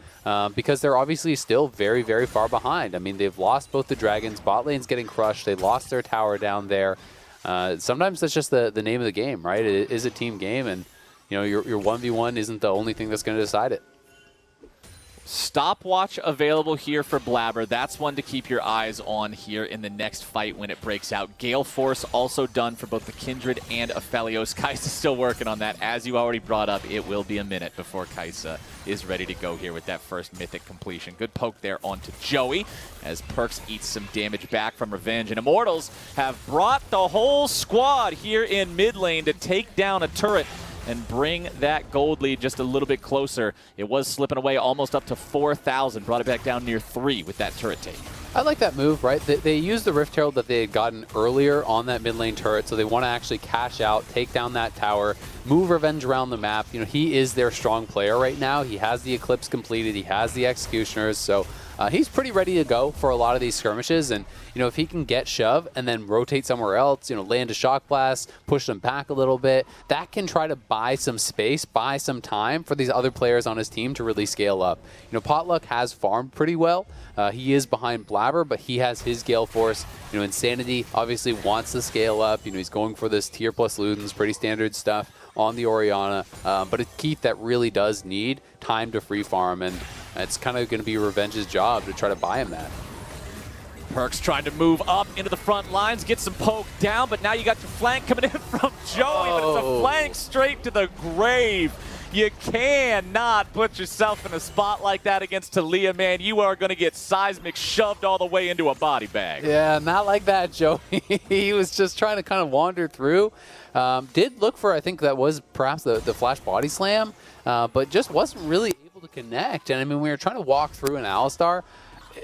because they're obviously still very, very far behind. I mean, they've lost both the dragons. Bot lane's getting crushed. They lost their tower down there. Sometimes that's just the name of the game, right? It is a team game, and your 1v1 isn't the only thing that's going to decide it. Stopwatch available here for Blabber. That's one to keep your eyes on here in the next fight when it breaks out. Gale Force also done for both the Kindred and Aphelios. Kai'Sa's still working on that. As you already brought up, it will be a minute before Kai'Sa is ready to go here with that first Mythic completion. Good poke there onto Joey as Perkz eats some damage back from Revenge. And Immortals have brought the whole squad here in mid lane to take down a turret and bring that gold lead just a little bit closer. It was slipping away almost up to 4,000. Brought it back down near 3 with that turret take. I like that move, right? They used the Rift Herald that they had gotten earlier on that mid lane turret, so they want to actually cash out, take down that tower, move Revenge around the map. He is their strong player right now. He has the Eclipse completed. He has the Executioners, so he's pretty ready to go for a lot of these skirmishes. And if he can get shove and then rotate somewhere else, land a Shock Blast, push them back a little bit, that can try to buy some space, buy some time for these other players on his team to really scale up. Potluck has farmed pretty well. He is behind Blabber, but he has his Gale Force. Insanity obviously wants to scale up. He's going for this tier plus Ludens, pretty standard stuff on the Orianna. But it's Keith that really does need time to free farm, and it's kind of going to be Revenge's job to try to buy him that. Perkz trying to move up into the front lines, get some poke down, but now you got your flank coming in from Joey, but it's a flank straight to the grave. You cannot put yourself in a spot like that against Taliyah, man. You are going to get seismic shoved all the way into a body bag. Yeah, not like that, Joey. He was just trying to kind of wander through. Did look for, I think that was perhaps the flash body slam, but just wasn't really able to connect. And I mean, we were trying to walk through an Alistar.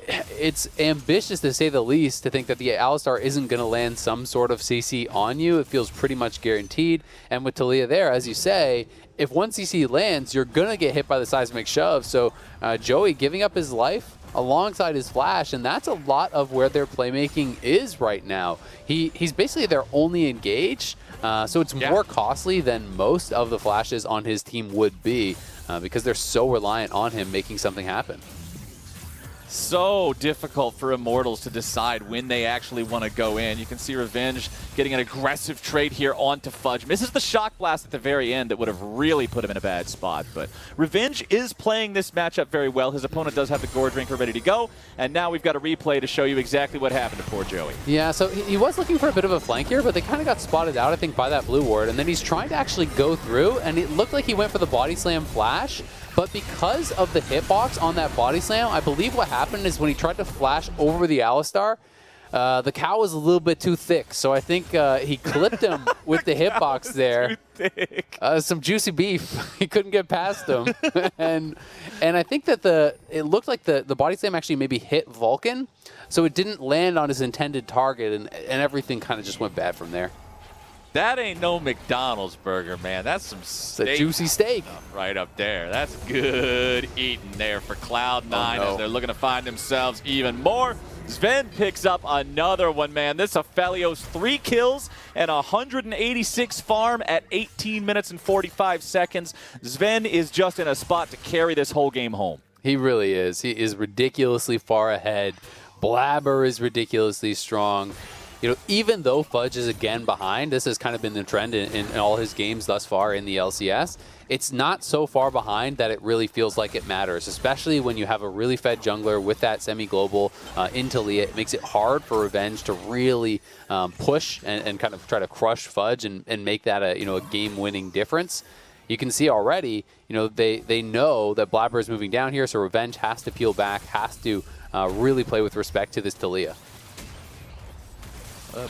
It's ambitious to say the least to think that the Alistar isn't going to land some sort of CC on you. It feels pretty much guaranteed. And with Taliyah there, as you say, if one CC lands, you're going to get hit by the seismic shove. So Joey giving up his life alongside his flash, and that's a lot of where their playmaking is right now. He's basically their only engage, so it's more costly than most of the flashes on his team would be because they're so reliant on him making something happen. So difficult for Immortals to decide when they actually want to go in. You can see Revenge getting an aggressive trade here onto Fudge. Misses the Shock Blast at the very end that would have really put him in a bad spot. But Revenge is playing this matchup very well. His opponent does have the Gore Drinker ready to go. And now we've got a replay to show you exactly what happened to poor Joey. Yeah, so he was looking for a bit of a flank here, but they kind of got spotted out, I think, by that blue ward. And then he's trying to actually go through, and it looked like he went for the body slam flash. But because of the hitbox on that body slam, I believe what happened is when he tried to flash over the Alistar, the cow was a little bit too thick. So I think he clipped him with the hitbox there. Too thick. Some juicy beef. He couldn't get past him. and I think that it looked like the body slam actually maybe hit Vulcan. So it didn't land on his intended target, and everything kind of just went bad from there. That ain't no McDonald's burger, man. That's some steak. It's a juicy steak. Right up there. That's good eating there for Cloud9 as they're looking to find themselves even more. Zven picks up another one, man. This Aphelios 3 kills and 186 farm at 18 minutes and 45 seconds. Zven is just in a spot to carry this whole game home. He really is. He is ridiculously far ahead. Blabber is ridiculously strong. Even though Fudge is again behind, this has kind of been the trend in all his games thus far in the LCS. It's not so far behind that it really feels like it matters, especially when you have a really fed jungler with that semi-global in Taliyah. It makes it hard for Revenge to really push and kind of try to crush Fudge and make that a game-winning difference. You can see already, they know that Blabber is moving down here, so Revenge has to peel back, has to really play with respect to this Taliyah.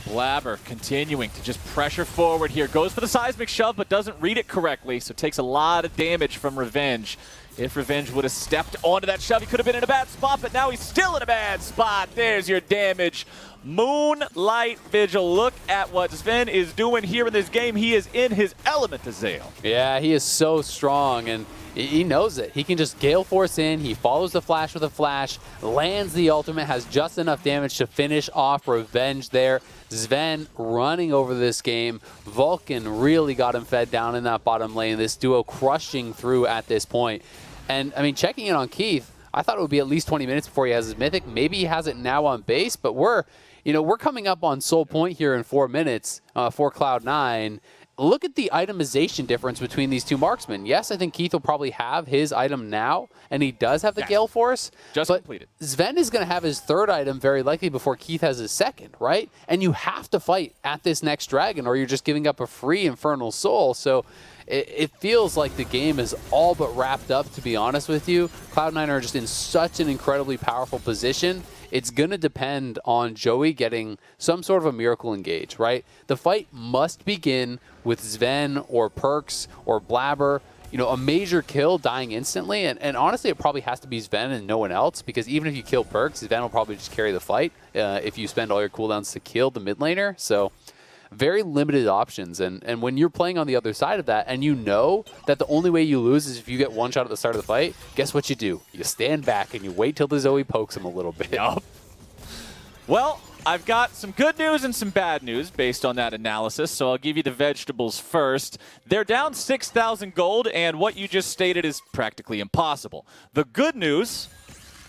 Blabber continuing to just pressure forward here. Goes for the seismic shove, but doesn't read it correctly, so takes a lot of damage from Revenge. If Revenge would have stepped onto that shove, he could have been in a bad spot, but now he's still in a bad spot. There's your damage. Moonlight Vigil. Look at what Sven is doing here in this game. He is in his element, Azael. Yeah, he is so strong, and he knows it. He can just Gale Force in. He follows the flash with a flash, lands the ultimate, has just enough damage to finish off Revenge there. Sven running over this game. Vulcan really got him fed down in that bottom lane. This duo crushing through at this point. And, I mean, checking in on Keith, I thought it would be at least 20 minutes before he has his Mythic. Maybe he has it now on base, but we're coming up on Soul Point here in 4 minutes for Cloud9. Look at the itemization difference between these two marksmen. Yes, I think Keith will probably have his item now, and he does have the Gale Force. Just completed. Sven is going to have his third item very likely before Keith has his second, right? And you have to fight at this next dragon, or you're just giving up a free Infernal Soul. So it feels like the game is all but wrapped up, to be honest with you. Cloud9 are just in such an incredibly powerful position. It's going to depend on Joey getting some sort of a miracle engage, right? The fight must begin with Sven or Perks or Blabber, a major kill dying instantly. And honestly, it probably has to be Sven and no one else, because even if you kill Perks, Sven will probably just carry the fight if you spend all your cooldowns to kill the mid laner. So very limited options. And when you're playing on the other side of that, and you know that the only way you lose is if you get one shot at the start of the fight, guess what you do? You stand back and you wait till the Zoe pokes him a little bit. Yep. Well, I've got some good news and some bad news based on that analysis, so I'll give you the vegetables first. They're down 6,000 gold, and what you just stated is practically impossible. The good news,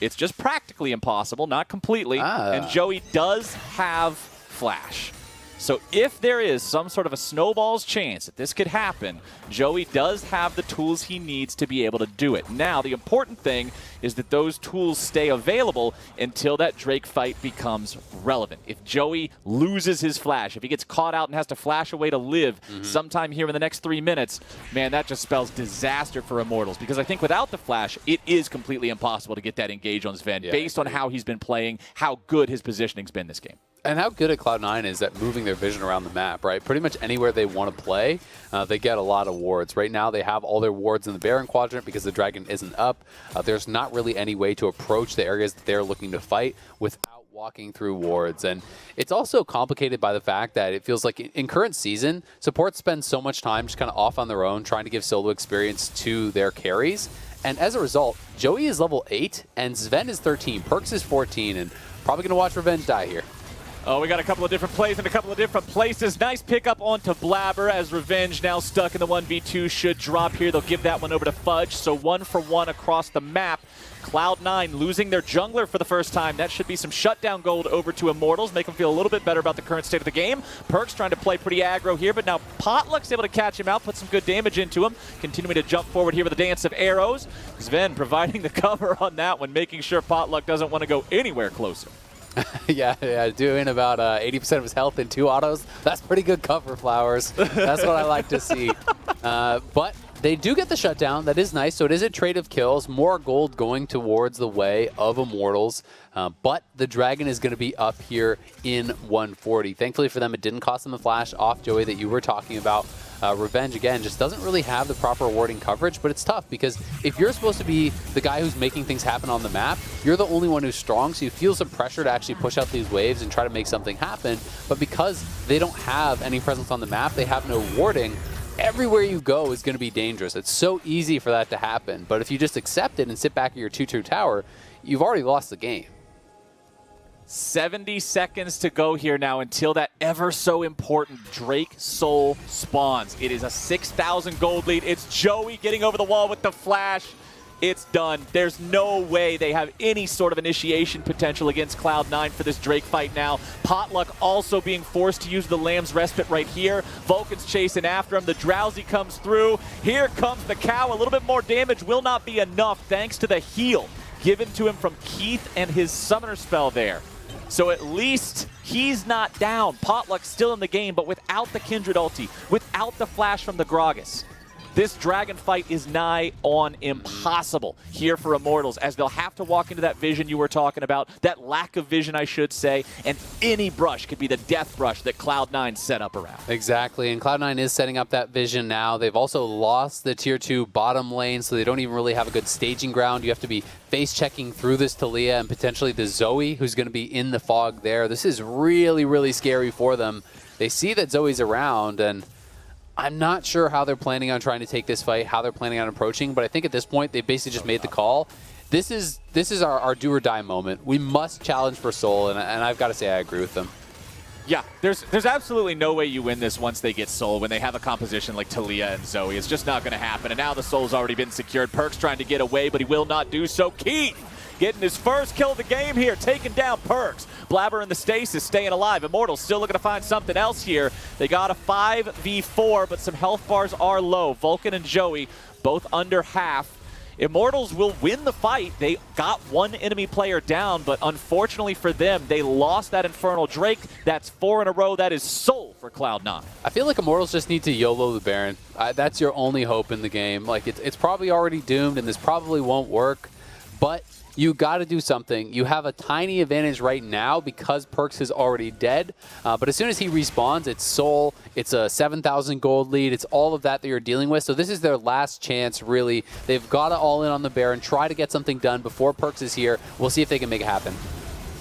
it's just practically impossible, not completely, and Joey does have Flash. So if there is some sort of a snowball's chance that this could happen, Joey does have the tools he needs to be able to do it. Now, the important thing is that those tools stay available until that Drake fight becomes relevant. If Joey loses his flash, if he gets caught out and has to flash away to live sometime here in the next 3 minutes, man, that just spells disaster for Immortals. Because I think without the flash, it is completely impossible to get that engage on Sven based on how he's been playing, how good his positioning's been this game. And how good at Cloud9 is at moving their vision around the map, right? Pretty much anywhere they want to play, they get a lot of wards. Right now, they have all their wards in the Baron quadrant because the dragon isn't up. There's not really any way to approach the areas that they're looking to fight without walking through wards. And it's also complicated by the fact that it feels like in current season, support spends so much time just kind of off on their own trying to give solo experience to their carries. And as a result, Joey is level 8 and Sven is 13. Perks is 14, and probably going to watch Revenge die here. Oh, we got a couple of different plays in a couple of different places. Nice pickup onto Blabber as Revenge now stuck in the 1v2 should drop here. They'll give that one over to Fudge. So 1-for-1 across the map. Cloud9 losing their jungler for the first time. That should be some shutdown gold over to Immortals. Make them feel a little bit better about the current state of the game. Perks trying to play pretty aggro here, but now Potluck's able to catch him out, put some good damage into him. Continuing to jump forward here with a dance of arrows. Sven providing the cover on that one, making sure Potluck doesn't want to go anywhere closer. Yeah, doing about 80% of his health in 2 autos. That's pretty good cover, Flowers. That's what I like to see. But they do get the shutdown. That is nice. So it is a trade of kills. More gold going towards the way of Immortals. But the dragon is going to be up here in 140. Thankfully for them, it didn't cost them the flash off Joey that you were talking about. Revenge, again, just doesn't really have the proper warding coverage, but it's tough because if you're supposed to be the guy who's making things happen on the map, you're the only one who's strong, so you feel some pressure to actually push out these waves and try to make something happen. But because they don't have any presence on the map, they have no warding, everywhere you go is going to be dangerous. It's so easy for that to happen, but if you just accept it and sit back at your 2-2 tower, you've already lost the game. 70 seconds to go here now until that ever so important Drake Soul spawns. It is a 6,000 gold lead. It's Joey getting over the wall with the flash. It's done. There's no way they have any sort of initiation potential against Cloud9 for this Drake fight now. Potluck also being forced to use the Lamb's Respite right here. Vulcan's chasing after him. The Drowsy comes through. Here comes the Cow. A little bit more damage will not be enough thanks to the heal given to him from Keith and his summoner spell there. So at least he's not down. Potluck's still in the game, but without the Kindred ulti, without the flash from the Gragas. this dragon fight is nigh on impossible here for Immortals, as they'll have to walk into that vision you were talking about, that lack of vision, I should say, and any brush could be the death brush that Cloud9 set up around. Exactly, and Cloud9 is setting up that vision now. They've also lost the tier 2 bottom lane, so they don't even really have a good staging ground. You have to be face-checking through this Taliyah and potentially the Zoe, who's going to be in the fog there. This is really, really scary for them. They see that Zoe's around, and I'm not sure how they're planning on trying to take this fight, how they're planning on approaching, but I think at this point, they basically just made the call. This is our do or die moment. We must challenge for Soul, and I've got to say I agree with them. Yeah, there's absolutely no way you win this once they get Soul, when they have a composition like Taliyah and Zoe. It's just not going to happen, and now the Soul's already been secured. Perk's trying to get away, but he will not do so. Keith getting his first kill of the game here, taking down Perks. Blabber in the stasis, staying alive. Immortals still looking to find something else here. They got a 5v4, but some health bars are low. Vulcan and Joey both under half. Immortals will win the fight. They got one enemy player down, but unfortunately for them, they lost that Infernal Drake. That's 4 in a row. That is Soul for Cloud9. I feel like Immortals just need to YOLO the Baron. That's your only hope in the game. Like, it's probably already doomed, and this probably won't work, but you got to do something. You have a tiny advantage right now because Perks is already dead. But as soon as he respawns, it's Soul. It's a 7,000 gold lead. It's all of that you're dealing with. So this is their last chance, really. They've got to all in on the Baron, try to get something done before Perks is here. We'll see if they can make it happen.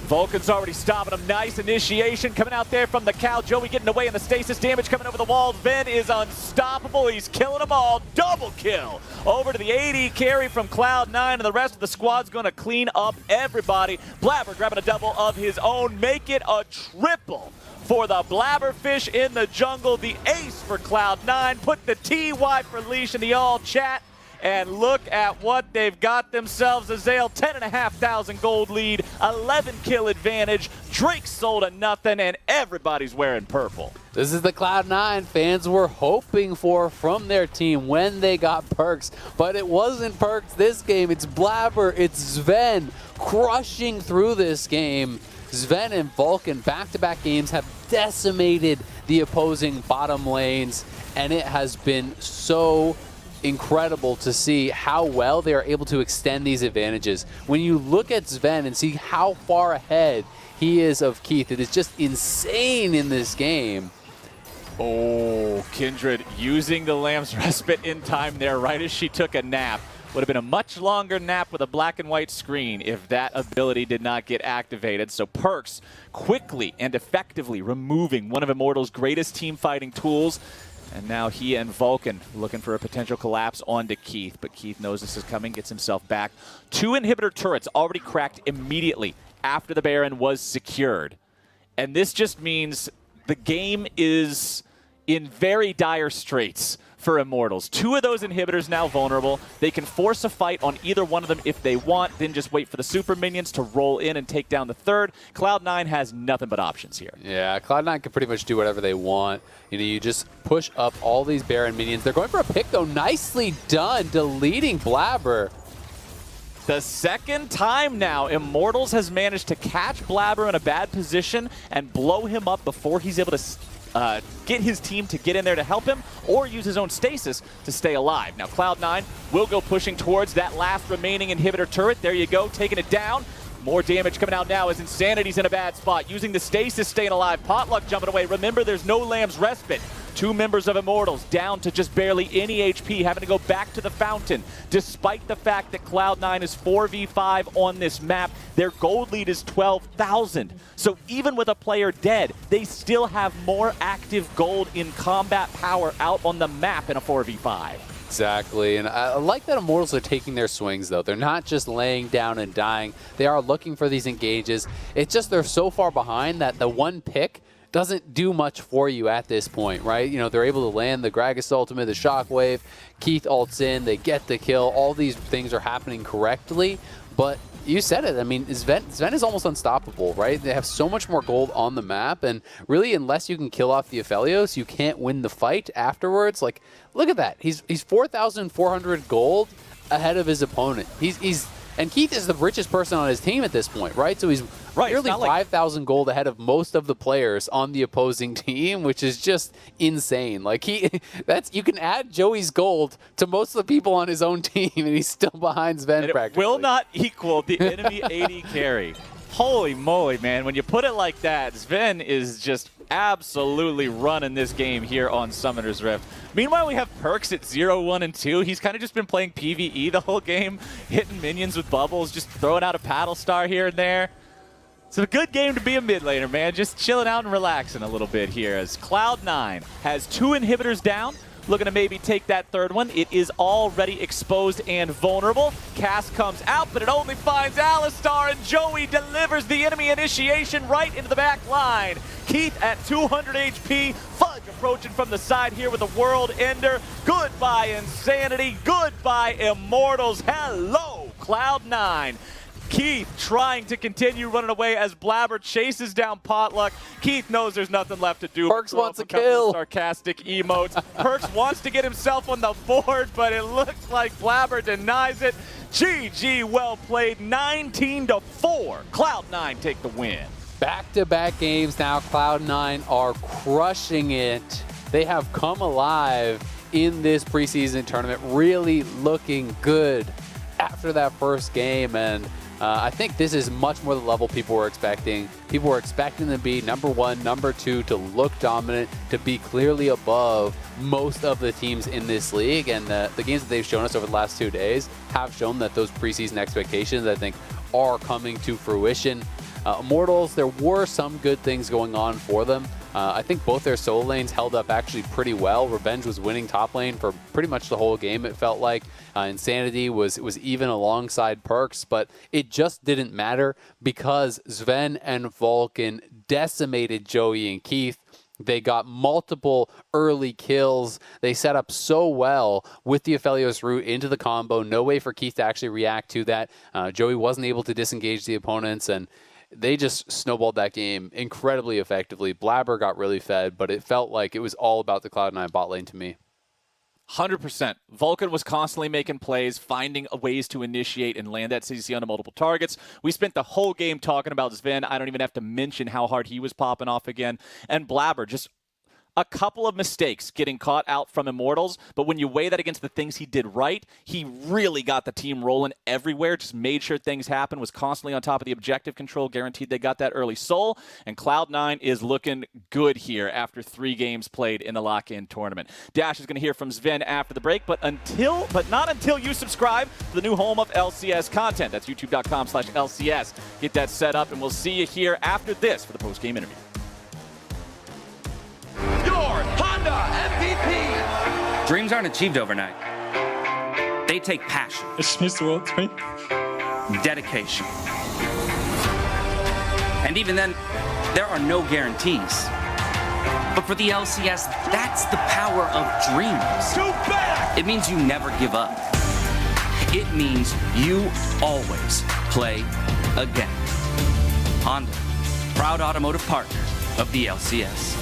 Vulcan's already stopping him. Nice initiation coming out there from the cow. Joey getting away in the stasis. Damage coming over the walls. Ben is unstoppable. He's killing them all. Double kill. Over to the AD carry from Cloud9, and the rest of the squad's going to clean up everybody. Blabber grabbing a double of his own. Make it a triple for the Blabberfish in the jungle. The ace for Cloud9. Put the TY for leash in the all chat. And look at what they've got themselves. Azael, 10,500 gold lead, 11 kill advantage. Drake sold to nothing, and everybody's wearing purple. This is the Cloud9 fans were hoping for from their team when they got Perks. But it wasn't Perks this game. It's Blabber, it's Sven crushing through this game. Sven and Vulcan back-to-back games have decimated the opposing bottom lanes, and it has been so incredible to see how well they are able to extend these advantages. When you look at Sven and see how far ahead he is of Keith, it is just insane in this game. Oh, Kindred using the Lamb's Respite in time there right as she took a nap. Would have been a much longer nap with a black and white screen if that ability did not get activated. So Perks quickly and effectively removing one of Immortals' greatest team fighting tools. And now he and Vulcan looking for a potential collapse onto Keith. But Keith knows this is coming, gets himself back. 2 inhibitor turrets already cracked immediately after the Baron was secured. And this just means the game is in very dire straits for Immortals. 2 of those inhibitors now vulnerable. They can force a fight on either one of them if they want, then just wait for the super minions to roll in and take down the third. Cloud9 has nothing but options here. Yeah, Cloud9 can pretty much do whatever they want. You know, you just push up all these Baron minions. They're going for a pick, though. Nicely done, deleting Blabber. The second time now, Immortals has managed to catch Blabber in a bad position and blow him up before he's able to get his team to get in there to help him or use his own stasis to stay alive. Now Cloud9 will go pushing towards that last remaining inhibitor turret. There you go, taking it down. More damage coming out now as Insanity's in a bad spot. Using the stasis, staying alive. Potluck jumping away. Remember, there's no Lamb's Respite. 2 members of Immortals down to just barely any HP, having to go back to the fountain. Despite the fact that Cloud9 is 4v5 on this map, their gold lead is 12,000. So even with a player dead, they still have more active gold in combat power out on the map in a 4v5. Exactly, and I like that Immortals are taking their swings, though. They're not just laying down and dying. They are looking for these engages. It's just they're so far behind that the one pick doesn't do much for you at this point, right? You know, they're able to land the Gragas ultimate, the Shockwave, Keith ults in, they get the kill. All these things are happening correctly, but you said it. I mean, Sven is almost unstoppable, right? They have so much more gold on the map, and really, unless you can kill off the Aphelios, you can't win the fight afterwards. Like, look at that. He's 4,400 gold ahead of his opponent. He's And Keith is the richest person on his team at this point, right? So he's nearly 5,000 gold ahead of most of the players on the opposing team, which is just insane. Like you can add Joey's gold to most of the people on his own team, and he's still behind Sven practically. It will not equal the enemy AD carry. Holy moly, man. When you put it like that, Sven is just absolutely running this game here on Summoner's Rift. Meanwhile, we have Perks at 0, 1, and 2. He's kind of just been playing PvE the whole game, hitting minions with bubbles, just throwing out a paddle star here and there. It's a good game to be a mid laner, man. Just chilling out and relaxing a little bit here as Cloud9 has 2 inhibitors down. Looking to maybe take that third one. It is already exposed and vulnerable. Cast comes out, but it only finds Alistar, and Joey delivers the enemy initiation right into the back line. Keith at 200 HP. Fudge approaching from the side here with a World Ender. Goodbye, Insanity. Goodbye, Immortals. Hello, Cloud9. Keith trying to continue running away as Blabber chases down Potluck. Keith knows there's nothing left to do. Perks wants a kill. Sarcastic emotes. Perks wants to get himself on the board, but it looks like Blabber denies it. GG, well played. 19-4. Cloud9 take the win. Back-to-back games now. Cloud9 are crushing it. They have come alive in this preseason tournament, really looking good after that first game, and I think this is much more the level people were expecting. People were expecting them to be number 1, number 2, to look dominant, to be clearly above most of the teams in this league. And the games that they've shown us over the last 2 days have shown that those preseason expectations, I think, are coming to fruition. Immortals, there were some good things going on for them. I think both their solo lanes held up actually pretty well. Revenge was winning top lane for pretty much the whole game, it felt like. Insanity was even alongside Perks, but it just didn't matter because Sven and Vulcan decimated Joey and Keith. They got multiple early kills. They set up so well with the Aphelios route into the combo. No way for Keith to actually react to that. Joey wasn't able to disengage the opponents, and they just snowballed that game incredibly effectively. Blabber got really fed, but it felt like it was all about the Cloud9 bot lane to me. 100%. Vulcan was constantly making plays, finding ways to initiate and land that CC onto multiple targets. We spent the whole game talking about Sven. I don't even have to mention how hard he was popping off again. And Blabber, just a couple of mistakes getting caught out from Immortals, but when you weigh that against the things he did right, he really got the team rolling everywhere, just made sure things happened, was constantly on top of the objective control, guaranteed they got that early soul, and Cloud9 is looking good here after 3 games played in the Lock In tournament. Dash is going to hear from Sven after the break, but not until you subscribe to the new home of LCS content. That's youtube.com/LCS. Get that set up, and we'll see you here after this for the post-game interview. MVP. Dreams aren't achieved overnight. They take passion. It's Mr. World, right? Dedication. And even then, there are no guarantees. But for the LCS, that's the power of dreams. Too bad! It means you never give up. It means you always play again. Honda, proud automotive partner of the LCS.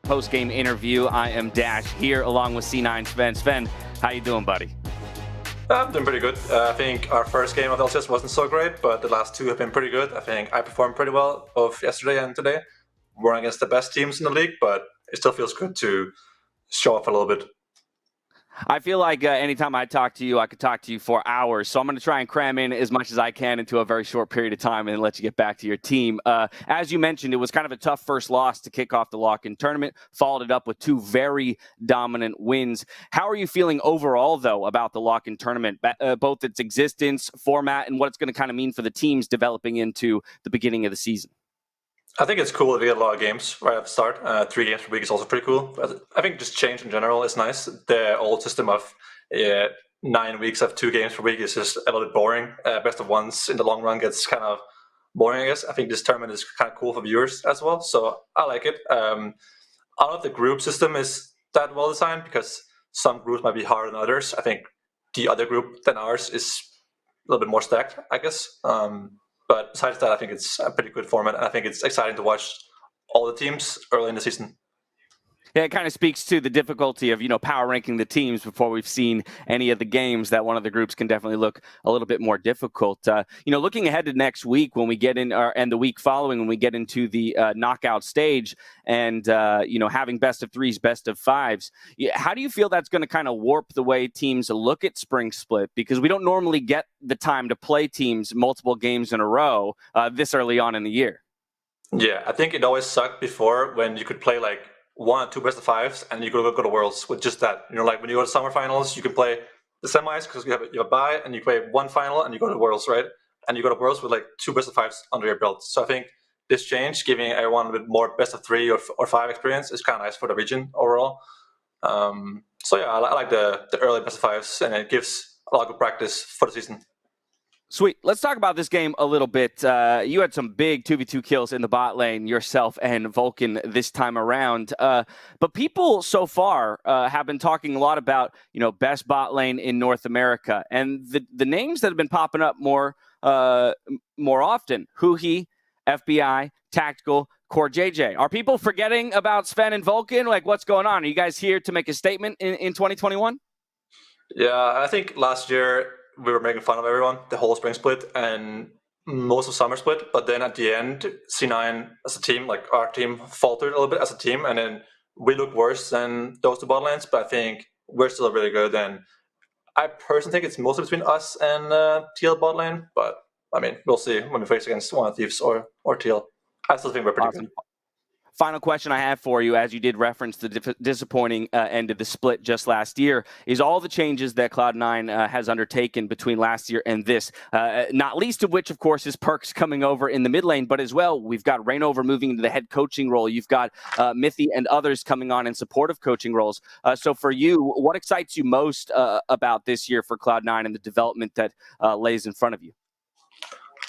Post-game interview. I am Dash here along with C9 Sven. Sven, how you doing, buddy? I'm doing pretty good. I think our first game of LCS wasn't so great, but the last two have been pretty good. I think I performed pretty well both yesterday and today. We're against the best teams in the league, but it still feels good to show off a little bit. I feel like anytime I talk to you, I could talk to you for hours. So I'm going to try and cram in as much as I can into a very short period of time and then let you get back to your team. As you mentioned, it was kind of a tough first loss to kick off the lock-in tournament, followed it up with two very dominant wins. How are you feeling overall, though, about the lock-in tournament, both its existence, format, and what it's going to kind of mean for the teams developing into the beginning of the season? I think it's cool that we get a lot of games right at the start. 3 games per week is also pretty cool. But I think just change in general is nice. The old system of 9 weeks of 2 games per week is just a little bit boring. Best of ones in the long run gets kind of boring, I guess. I think this tournament is kind of cool for viewers as well, so I like it. I don't know if the group system is that well designed because some groups might be harder than others. I think the other group than ours is a little bit more stacked, I guess. But besides that, I think it's a pretty good format, and I think it's exciting to watch all the teams early in the season. Yeah, it kind of speaks to the difficulty of, power ranking the teams before we've seen any of the games, that one of the groups can definitely look a little bit more difficult. Looking ahead to next week when we get in, and the week following when we get into the knockout stage and, having best of threes, best of fives, how do you feel that's going to kind of warp the way teams look at Spring Split? Because we don't normally get the time to play teams multiple games in a row this early on in the year. Yeah, I think it always sucked before when you could play like 1 or 2 best of fives, and you could go to Worlds with just that. Like when you go to summer finals, you can play the semis because you have a bye, and you play one final, and you go to Worlds, right? And you go to Worlds with like 2 best of fives under your belt. So I think this change, giving everyone a bit more best of 3 or 5 experience, is kind of nice for the region overall. I like the early best of fives, and it gives a lot of good practice for the season. Sweet. Let's talk about this game a little bit. You had some big 2v2 kills in the bot lane, yourself and Vulcan this time around. But people so far have been talking a lot about, best bot lane in North America. And the names that have been popping up more often, Huhi, FBI, Tactical, Core JJ. Are people forgetting about Sven and Vulcan? Like, what's going on? Are you guys here to make a statement in 2021? Yeah, I think last year we were making fun of everyone, the whole spring split and most of summer split. But then at the end, C9 as a team, like our team, faltered a little bit as a team. And then we look worse than those 2 bot lanes. But I think we're still really good. And I personally think it's mostly between us and TL bot lane. But I mean, we'll see when we face against one of Thieves or TL. I still think we're pretty good. Final question I have for you, as you did reference the disappointing end of the split just last year, is all the changes that Cloud9 has undertaken between last year and this, not least of which, of course, is Perks coming over in the mid lane, but as well, we've got Rainover moving into the head coaching role. You've got Mithy and others coming on in supportive coaching roles. So for you, what excites you most about this year for Cloud9 and the development that lays in front of you?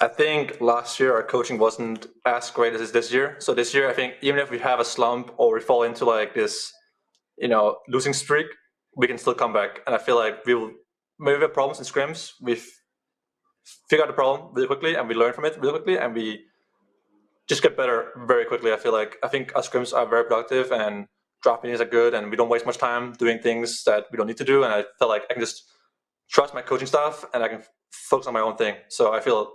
I think last year our coaching wasn't as great as it is this year. So this year, I think even if we have a slump or we fall into like this, losing streak, we can still come back. And I feel like maybe we have problems in scrims. We've figured out the problem really quickly and we learn from it really quickly and we just get better very quickly. I think our scrims are very productive and drop meetings are good and we don't waste much time doing things that we don't need to do. And I feel like I can just trust my coaching staff and I can focus on my own thing. So I feel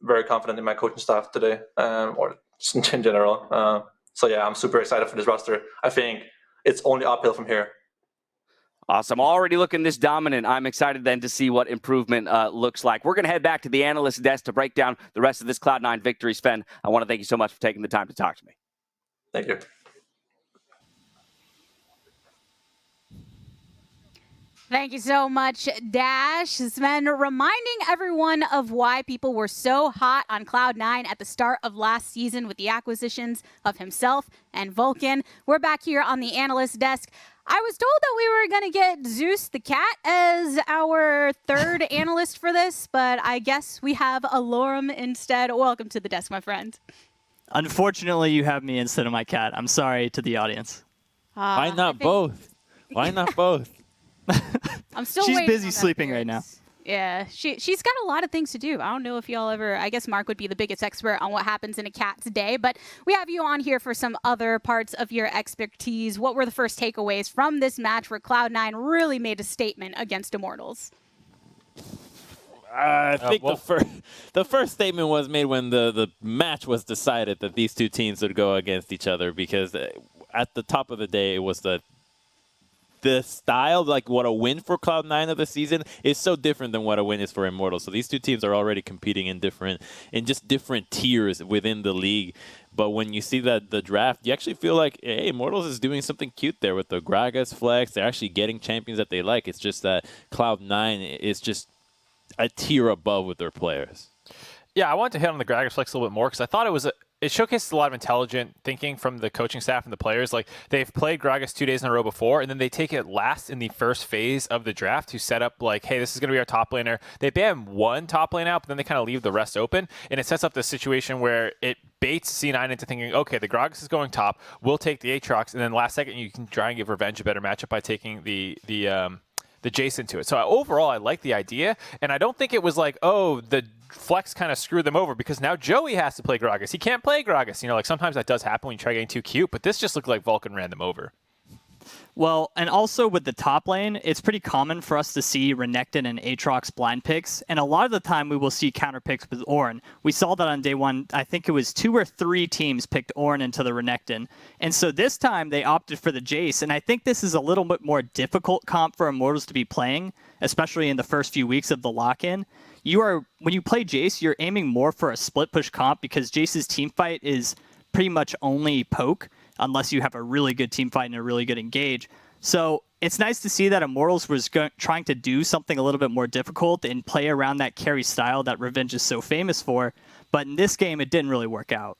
very confident in my coaching staff today, or just in general. So yeah, I'm super excited for this roster. I think it's only uphill from here. Awesome. Already looking this dominant. I'm excited then to see what improvement looks like. We're going to head back to the analyst desk to break down the rest of this Cloud9 victory. Sven, I want to thank you so much for taking the time to talk to me. Thank you. Thank you so much, Dash. Sven, reminding everyone of why people were so hot on Cloud9 at the start of last season with the acquisitions of himself and Vulcan. We're back here on the analyst desk. I was told that we were going to get Zeus the Cat as our third analyst for this, but I guess we have Alorum instead. Welcome to the desk, my friend. Unfortunately, you have me instead of my cat. I'm sorry to the audience. Why not both? Why not both? I'm still She's waiting busy on that sleeping right now. appearance. Yeah, she's got a lot of things to do. I don't know if y'all ever, I guess Mark would be the biggest expert on what happens in a cat's day, but we have you on here for some other parts of your expertise. What were the first takeaways from this match where Cloud9 really made a statement against Immortals? I think the first statement was made when the match was decided that these two teams would go against each other, because at the top of the day, it was the style, like what a win for Cloud9 of the season is so different than what a win is for Immortals. So these two teams are already competing in just different tiers within the league. But when you see that the draft, you actually feel like, hey, Immortals is doing something cute there with the Gragas flex. They're actually getting champions that they like. It's just that Cloud9 is just a tier above with their players. Yeah, I wanted to hit on the Gragas flex a little bit more because I thought it showcased a lot of intelligent thinking from the coaching staff and the players. Like, they've played Gragas 2 days in a row before, and then they take it last in the first phase of the draft to set up, like, hey, this is going to be our top laner. They ban one top lane out, but then they kind of leave the rest open, and it sets up this situation where it baits C9 into thinking, okay, the Gragas is going top, we'll take the Aatrox, and then last second you can try and give Revenge a better matchup by taking the Jace into it. So overall, I like the idea, and I don't think it was like, oh, the flex kind of screwed them over because now Joey has to play Gragas. He can't play Gragas. You know, like sometimes that does happen when you try getting too cute, but this just looked like Vulcan ran them over. Well, and also with the top lane, it's pretty common for us to see Renekton and Aatrox blind picks, and a lot of the time we will see counter picks with Ornn. We saw that on day one. I think it was 2 or 3 teams picked Ornn into the Renekton, and so this time they opted for the Jace, and I think this is a little bit more difficult comp for Immortals to be playing, especially in the first few weeks of the lock-in. When you play Jace, you're aiming more for a split push comp because Jace's team fight is pretty much only poke, unless you have a really good team fight and a really good engage. So it's nice to see that Immortals was trying to do something a little bit more difficult and play around that carry style that Revenge is so famous for. But in this game, it didn't really work out.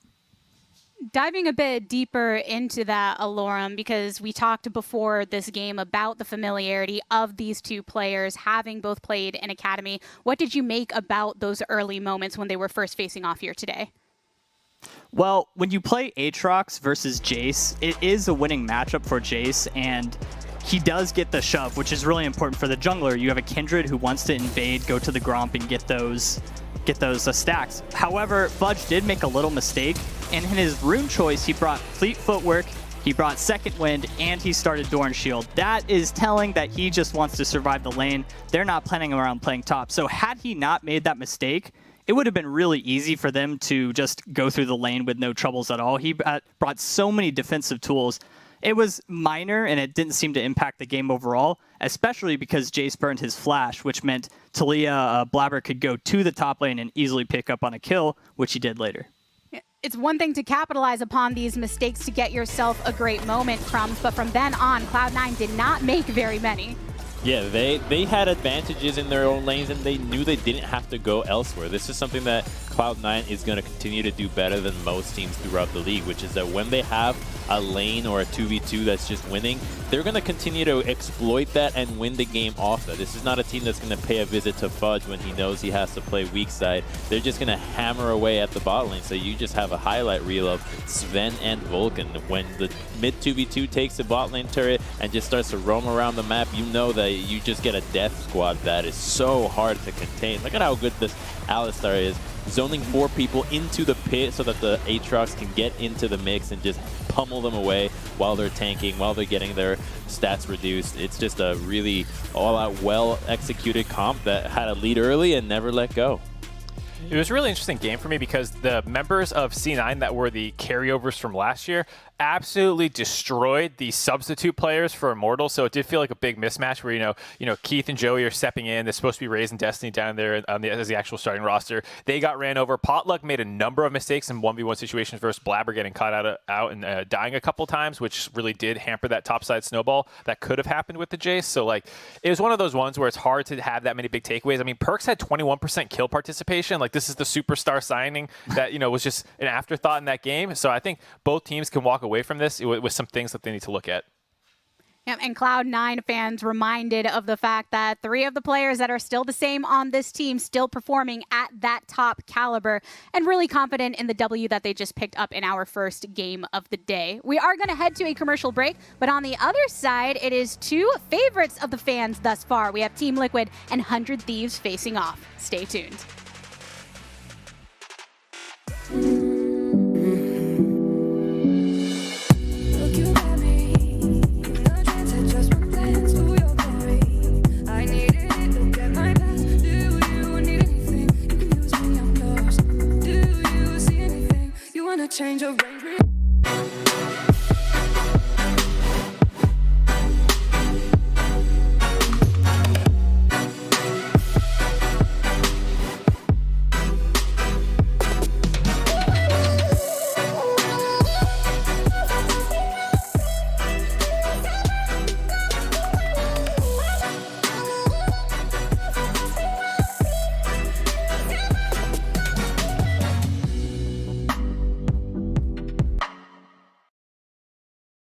Diving a bit deeper into that, Alorum, because we talked before this game about the familiarity of these two players, having both played in Academy. What did you make about those early moments when they were first facing off here today? Well, when you play Aatrox versus Jace, it is a winning matchup for Jace, and he does get the shove, which is really important for the jungler. You have a Kindred who wants to invade, go to the Gromp, and get those stacks. However, Fudge did make a little mistake, and in his rune choice, he brought Fleet Footwork, he brought Second Wind, and he started Doran Shield. That is telling that he just wants to survive the lane. They're not planning around playing top. So had he not made that mistake, it would have been really easy for them to just go through the lane with no troubles at all. He brought so many defensive tools. It was minor, and it didn't seem to impact the game overall, especially because Jace burned his flash, which meant Talia Blabber could go to the top lane and easily pick up on a kill, which he did later. It's one thing to capitalize upon these mistakes to get yourself a great moment, Crumbs, but from then on, Cloud9 did not make very many. Yeah, they had advantages in their own lanes, and they knew they didn't have to go elsewhere. This is something that Cloud9 is going to continue to do better than most teams throughout the league, which is that when they have a lane or a 2v2 that's just winning, they're going to continue to exploit that and win the game off that. This is not a team that's going to pay a visit to Fudge when he knows he has to play weak side. They're just going to hammer away at the bot lane, so you just have a highlight reel of Sven and Vulcan. When the mid 2v2 takes the bot lane turret and just starts to roam around the map, you know that you just get a death squad that is so hard to contain. Look at how good this Alistar is, zoning 4 people into the pit so that the Aatrox can get into the mix and just pummel them away while they're tanking, while they're getting their stats reduced. It's just a really all-out, well-executed comp that had a lead early and never let go. It was a really interesting game for me because the members of C9 that were the carryovers from last year absolutely destroyed the substitute players for Immortals. So it did feel like a big mismatch where, you know, Keith and Joey are stepping in. They're supposed to be raising Destiny down there as the actual starting roster. They got ran over. Potluck made a number of mistakes in 1v1 situations versus Blabber getting caught out and dying a couple times, which really did hamper that topside snowball that could have happened with the Jace. So, like, it was one of those ones where it's hard to have that many big takeaways. I mean, Perks had 21% kill participation. Like, this is the superstar signing that, you know, was just an afterthought in that game. So I think both teams can walk away from this with some things that they need to look at. Yeah, and Cloud9 fans reminded of the fact that 3 of the players that are still the same on this team still performing at that top caliber and really confident in the W that they just picked up in our first game of the day. We are going to head to a commercial break, but on the other side, it is 2 favorites of the fans thus far. We have Team Liquid and 100 Thieves facing off. Stay tuned.